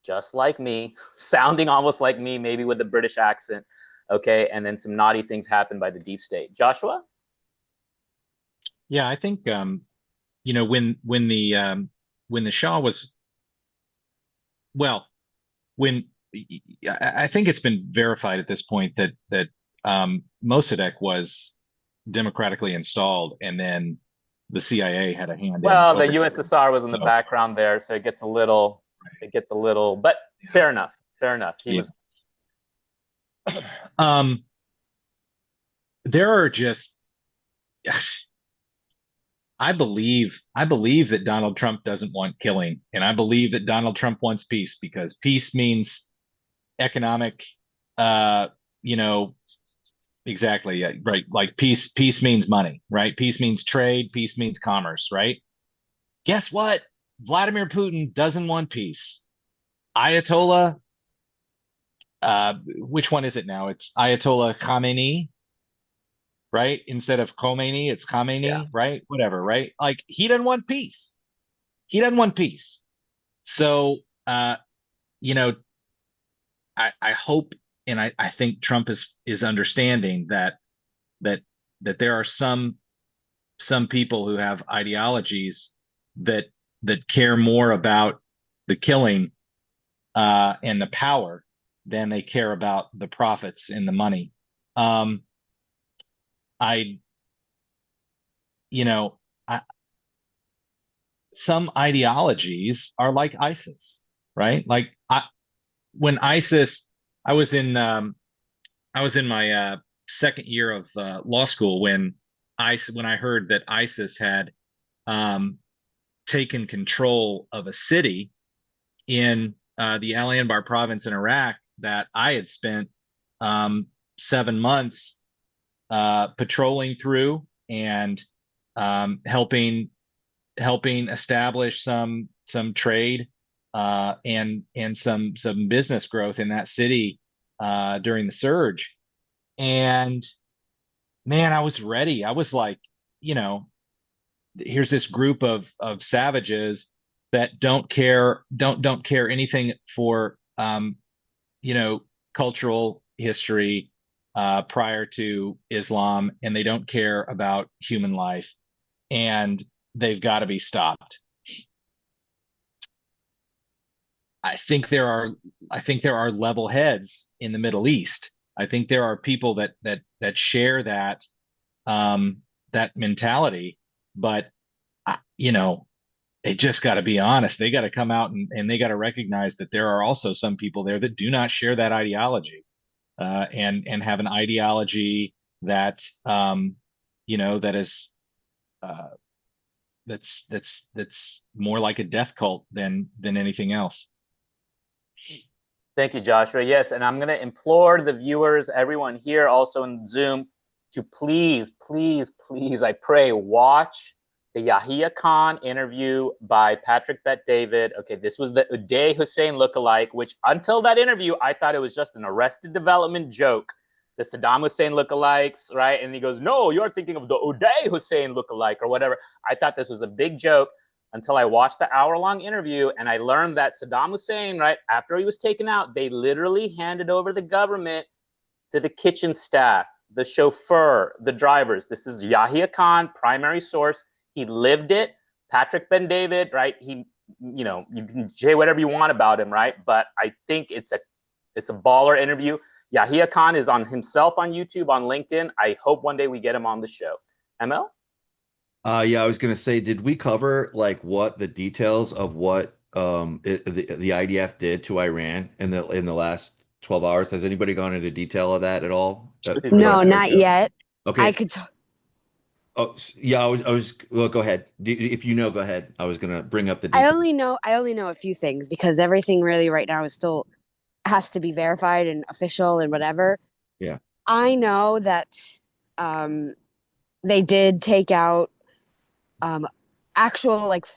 just like me, sounding almost like me, maybe with a British accent. Okay, and then some naughty things happened by the deep state. Joshua? Yeah, I think when the Shah was, I think it's been verified at this point that Mossadegh was democratically installed, and then the CIA had a hand. Well, the USSR was in the background there, so it gets a little, but fair enough. He was. There are just. I believe that Donald Trump doesn't want killing, and I believe that Donald Trump wants peace, because peace means economic, exactly, right? Like peace means money, right? Peace means trade, peace means commerce, right? guess what? Vladimir Putin doesn't want peace. Ayatollah, which one is it now? It's Ayatollah Khamenei, right? Instead of Khomeini, it's Khamenei, Yeah. right? Whatever, right? Like, he doesn't want peace. He doesn't want peace. So, you know, I hope, and I think Trump is understanding that there are some people who have ideologies that care more about the killing and the power than they care about the profits and the money. Some ideologies are like ISIS, right? Like, when ISIS, I was in my second year of law school when I heard that ISIS had taken control of a city in the Al Anbar province in Iraq that I had spent 7 months patrolling through and helping establish some trade and some business growth in that city during the surge. And man, I was ready. I was like, here's this group of savages that don't care anything for cultural history prior to Islam, and they don't care about human life, and they've got to be stopped. I think there are level heads in the Middle East. I think there are people that share that mentality, but they just got to be honest. They got to come out and they got to recognize that there are also some people there that do not share that ideology, and have an ideology that that is that's more like a death cult than anything else. Thank you, Joshua. Yes, and I'm going to implore the viewers, everyone here, also in Zoom, to please, please, please, I pray, watch the Yahya Khan interview by Patrick Bet-David. Okay, this was the Uday Hussein lookalike, which until that interview, I thought it was just an Arrested Development joke. The Saddam Hussein lookalikes, right? And he goes, no, you're thinking of the Uday Hussein lookalike or whatever. I thought this was a big joke until I watched the hour-long interview, and I learned that Saddam Hussein, right, after he was taken out, they literally handed over the government to the kitchen staff, the chauffeur, the drivers. This is Yahya Khan, primary source. He lived it. Patrick Ben-David, right? You can say whatever you want about him, right? But I think it's a baller interview. Yahya Khan is on himself on YouTube, on LinkedIn. I hope one day we get him on the show. ML? Yeah, I was gonna say, did we cover like what the details of what the IDF did to Iran in the last 12 hours? Has anybody gone into detail of that at all? No, not yet. Okay. I could. Oh, yeah. I was. Well, go ahead. If you know, go ahead. I was gonna bring up the I details. only know a few things because everything really right now is still has to be verified and official and whatever. Yeah. I know that they did take out actual like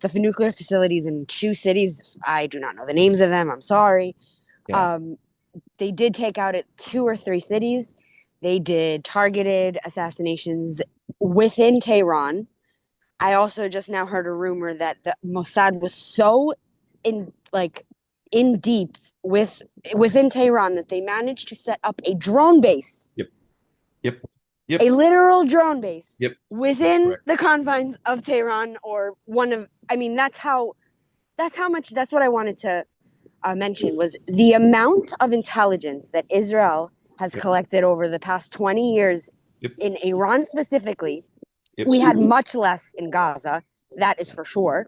the nuclear facilities in 2 cities. I do not know the names of them. I'm sorry. Yeah. They did take out at 2 or 3 cities. They did targeted assassinations within Tehran. I also just now heard a rumor that the Mossad was so in deep within Tehran that they managed to set up a drone base. Yep. A literal drone base. Yep. Within Correct. the confines of Tehran, or that's what I wanted to mention was the amount of intelligence that Israel has collected over the past 20 years in Iran specifically. We had much less in Gaza, that is for sure,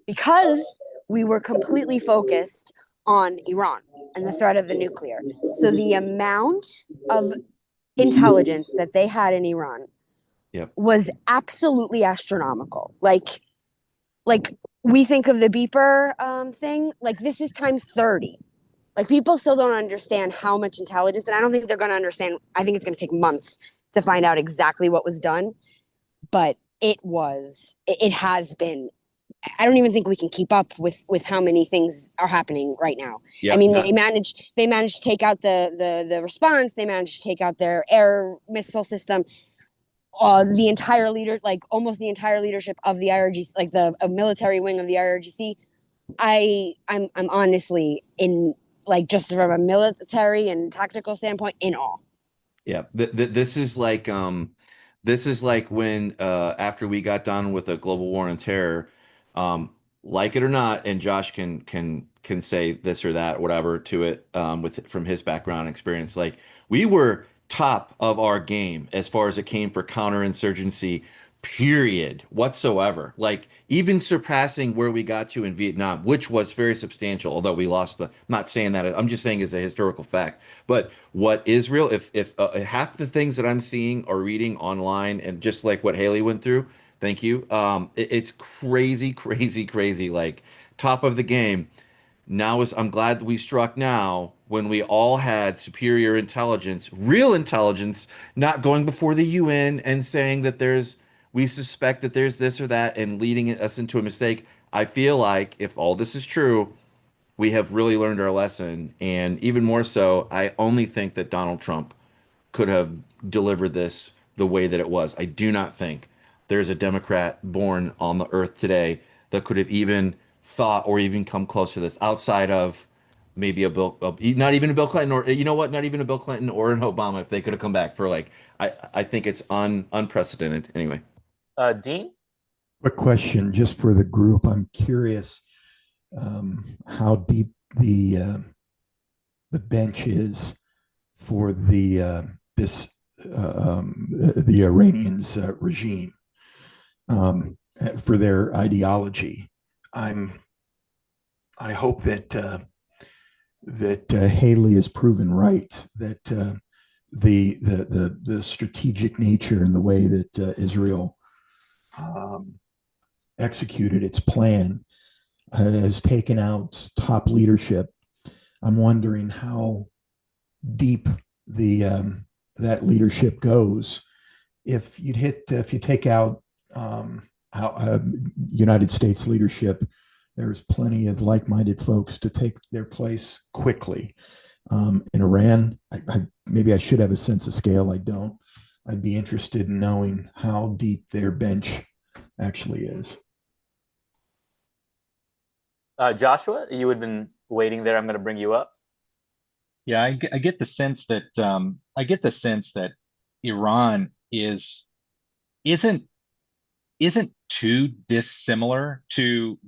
because we were completely focused on Iran and the threat of the nuclear. So the amount of intelligence that they had in Iran was absolutely astronomical. Like we think of the beeper thing, like this is times 30. Like people still don't understand how much intelligence, and I don't think they're going to understand. I think it's going to take months to find out exactly what was done, but it has been I don't even think we can keep up with how many things are happening right now. Yeah. I mean, they managed to take out the response. They managed to take out their air missile system. The entire almost the entire leadership of the IRGC, like the military wing of the IRGC. I'm honestly in, like, just from a military and tactical standpoint, in awe. Yeah, this is like when after we got done with the global war on terror, like it or not, and Josh can say this or that, whatever to it, from his background experience, like we were top of our game as far as it came for counterinsurgency, period, whatsoever. Like even surpassing where we got to in Vietnam, which was very substantial, although we lost I'm not saying that, I'm just saying as a historical fact. But what Israel, if half the things that I'm seeing or reading online, and just like what Haley went through, thank you, it's crazy, crazy, crazy, like top of the game. I'm glad that we struck now when we all had superior intelligence, real intelligence, not going before the UN and saying that we suspect that there's this or that and leading us into a mistake. I feel like if all this is true, we have really learned our lesson. And even more so, I only think that Donald Trump could have delivered this the way that it was. I do not think there's a Democrat born on the earth today that could have even thought or even come close to this outside of maybe not even a Bill Clinton, or you know what, not even a Bill Clinton or an Obama, if they could have come back for like, I think it's unprecedented anyway. Dean? A question just for the group. I'm curious how deep the bench is for the Iranians regime, for their ideology. I hope that Haley is proven right, that the strategic nature and the way that Israel executed its plan has taken out top leadership. I'm wondering how deep that leadership goes. If you take out United States leadership, there's plenty of like-minded folks to take their place quickly. In Iran, maybe I should have a sense of scale. I don't. I'd be interested in knowing how deep their bench actually is. Joshua, you had been waiting there. I'm going to bring you up. Yeah, I get the sense that Iran isn't too dissimilar to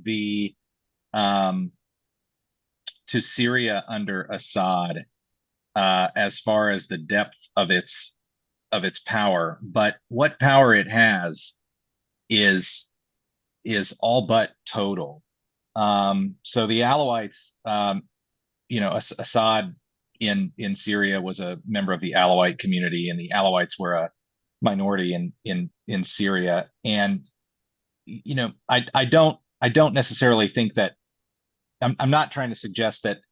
to Syria under Assad, as far as the depth of its power. But what power it has is all but total. So the Alawites, Assad in Syria was a member of the Alawite community, and the Alawites were a minority in Syria. And I don't necessarily think that I'm not trying to suggest that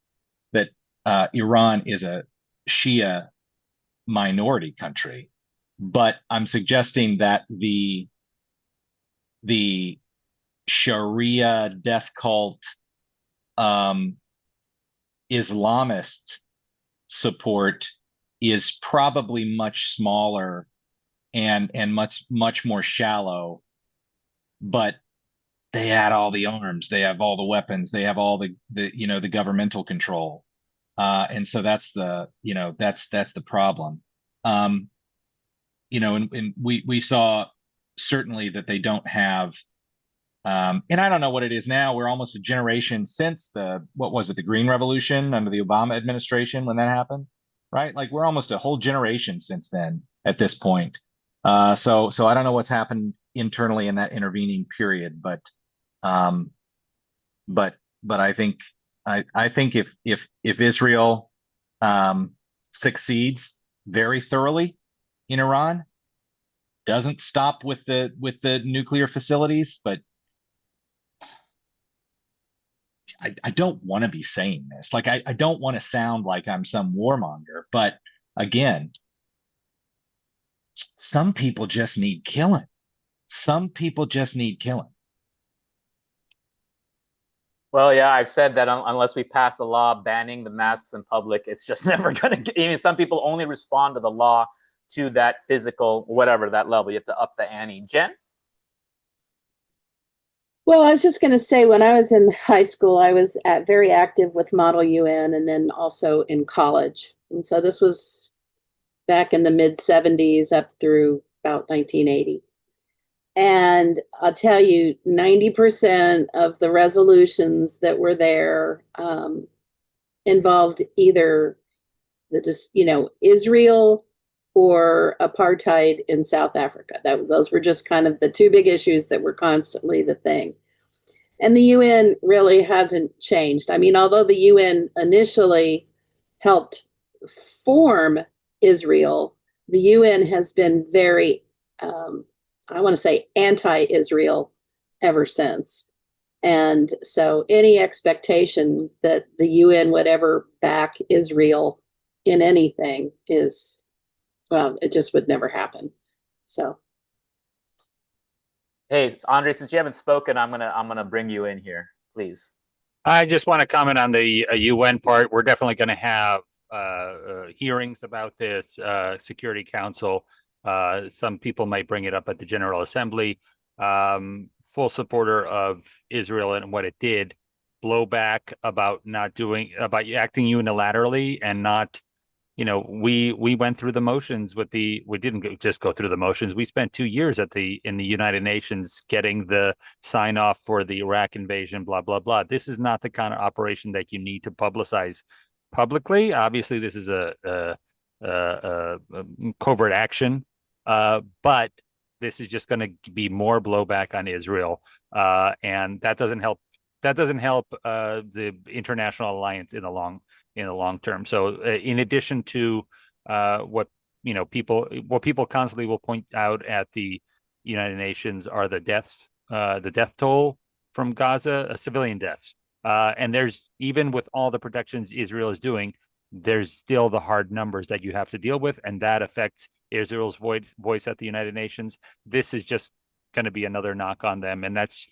Iran is a Shia minority country, but I'm suggesting that the Sharia death cult, Islamist support is probably much smaller and much more shallow, but they had all the arms, they have all the weapons, they have all the governmental control, and so that's the problem. And we saw certainly that they don't have. And I don't know what it is now. We're almost a generation since the Green Revolution under the Obama administration when that happened, right? Like we're almost a whole generation since then at this point. So I don't know what's happened internally in that intervening period, but I think if Israel succeeds very thoroughly in Iran, doesn't stop with the nuclear facilities, but I don't want to be saying this. Like I don't want to sound like I'm some warmonger, but again, some people just need killing. Some people just need killing. Well, yeah, I've said that unless we pass a law banning the masks in public, it's just never going to. I mean, some people only respond to the law to that physical, whatever that level. You have to up the ante. Jen? Well, I was just going to say, when I was in high school, I was very active with Model UN and then also in college. And so this was back in the mid 70s up through about 1980. And I'll tell you, 90% of the resolutions that were there involved either Israel or apartheid in South Africa. Those were just kind of the two big issues that were constantly the thing. And the UN really hasn't changed. I mean, although the UN initially helped form Israel, the UN has been very, I want to say, anti-Israel ever since. And so any expectation that the UN would ever back Israel in anything is, well, it just would never happen. So. Hey, Andre, since you haven't spoken, I'm gonna bring you in here, please. I just want to comment on the UN part. We're definitely going to have hearings about this, Security Council. Some people might bring it up at the General Assembly. Full supporter of Israel and what it did. Blowback about about acting unilaterally and not. We went through the motions we didn't just go through the motions. We spent 2 years in the United Nations getting the sign off for the Iraq invasion, blah, blah, blah. This is not the kind of operation that you need to publicize publicly. Obviously, this is a covert action, but this is just going to be more blowback on Israel. And that doesn't help. That doesn't help the international alliance in the long term. So in addition to what people constantly will point out at the United Nations are the deaths, the death toll from Gaza, civilian deaths. And there's, even with all the protections Israel is doing, there's still the hard numbers that you have to deal with, and that affects Israel's voice at the United Nations. This is just going to be another knock on them, and that's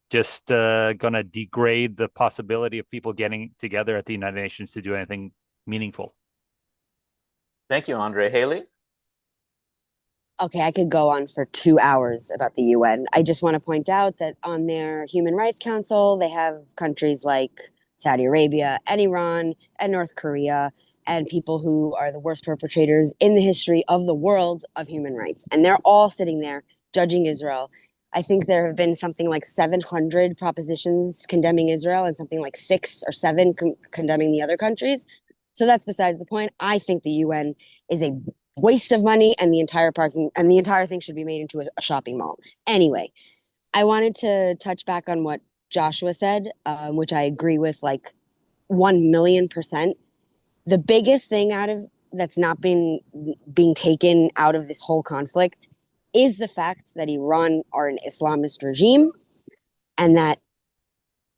just going to degrade the possibility of people getting together at the United Nations to do anything meaningful. Thank you, Andre. Haley? Okay, I could go on for 2 hours about the UN. I just want to point out that on their Human Rights Council, they have countries like Saudi Arabia and Iran and North Korea and people who are the worst perpetrators in the history of the world of human rights. And they're all sitting there judging Israel. I think there have been something like 700 propositions condemning Israel and something like 6 or 7 condemning the other countries. So that's besides the point. I think the UN is a waste of money, and the entire thing should be made into a shopping mall. Anyway, I wanted to touch back on what Joshua said, which I agree with like 1,000,000%. The biggest thing that's not being taken out of this whole conflict is the fact that Iran are an Islamist regime, and that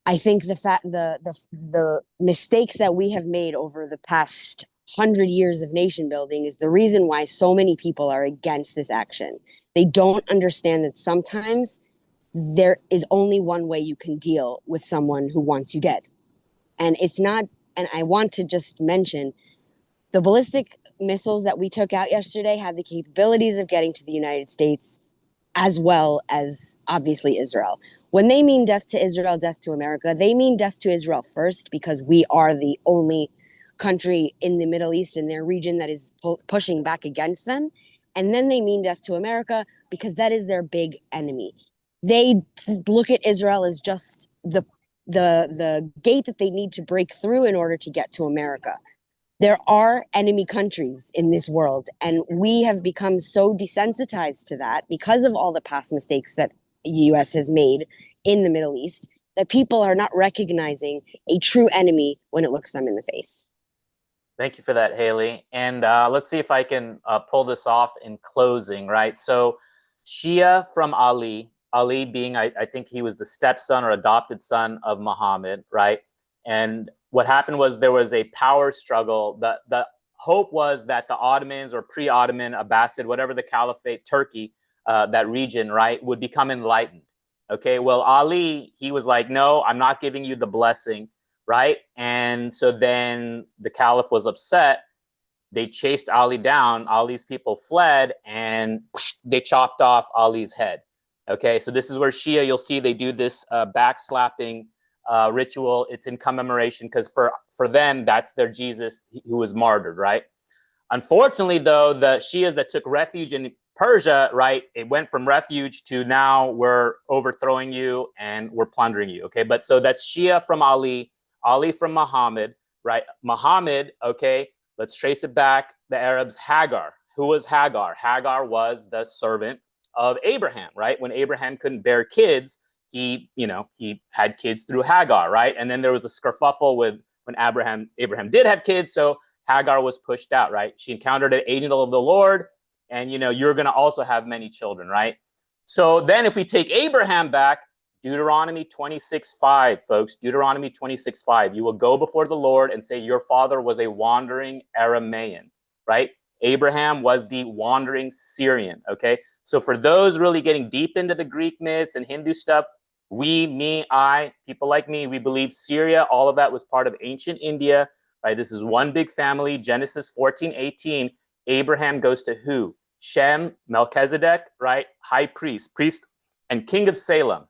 I think the mistakes that we have made over the past 100 years of nation building is the reason why so many people are against this action. They don't understand that sometimes there is only one way you can deal with someone who wants you dead. And it's not, and I want to just mention, the ballistic missiles that we took out yesterday have the capabilities of getting to the United States as well as, obviously, Israel. When they mean death to Israel, death to America, they mean death to Israel first, because we are the only country in the Middle East, in their region, that is pushing back against them. And then they mean death to America because that is their big enemy. They look at Israel as just the gate that they need to break through in order to get to America. There are enemy countries in this world, and we have become so desensitized to that because of all the past mistakes that the U.S. has made in the Middle East, that people are not recognizing a true enemy when it looks them in the face. Thank you for that, Haley. And let's see if I can pull this off in closing, right? So Shia from Ali being, I think he was the stepson or adopted son of Muhammad, right? And what happened was there was a power struggle. The hope was that the Ottomans or pre-Ottoman, Abbasid, whatever the caliphate, Turkey, that region, right, would become enlightened. Okay, well, Ali, he was like, no, I'm not giving you the blessing, right? And so then the Caliph was upset. They chased Ali down. Ali's people fled, and they chopped off Ali's head. Okay, so this is where Shia, you'll see they do this backslapping ritual. It's in commemoration because for them, that's their Jesus who was martyred, right? Unfortunately, though, the Shias that took refuge in Persia, right, it went from refuge to now we're overthrowing you and we're plundering you. Okay, but so that's Shia from Ali, Ali from Muhammad, right? Muhammad, okay, let's trace it back. The Arabs, Hagar. Who was Hagar? Hagar was the servant of Abraham, right? When Abraham couldn't bear kids, he had kids through Hagar, right? And then there was a skerfuffle with when Abraham did have kids, so Hagar was pushed out, right? She encountered an angel of the Lord, and you're going to also have many children, right? So then if we take Abraham back, Deuteronomy 26:5, folks, Deuteronomy 26:5, you will go before the Lord and say, your father was a wandering Aramaean, right? Abraham was the wandering Syrian, okay? So for those really getting deep into the Greek myths and Hindu stuff, people like me, we believe Syria, all of that was part of ancient India, right? This is one big family. Genesis 14:18. Abraham goes to who? Shem, Melchizedek, right? High priest, and king of Salem,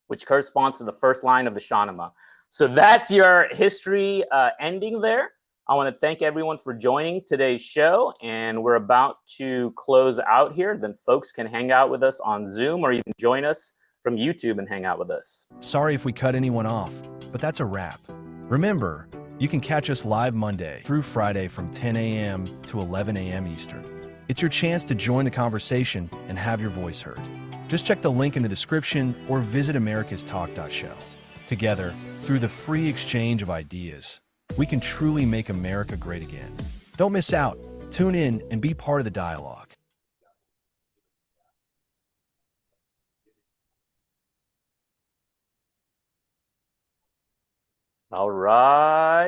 which corresponds to the first line of the Shahnameh. So that's your history ending there. I want to thank everyone for joining today's show, and we're about to close out here. Then folks can hang out with us on Zoom, or you can join us from YouTube and hang out with us. Sorry if we cut anyone off, but that's a wrap. Remember, you can catch us live Monday through Friday from 10 a.m. to 11 a.m. Eastern. It's your chance to join the conversation and have your voice heard. Just check the link in the description or visit americastalk.show. Together, through the free exchange of ideas, we can truly make America great again. Don't miss out. Tune in and be part of the dialogue. All right.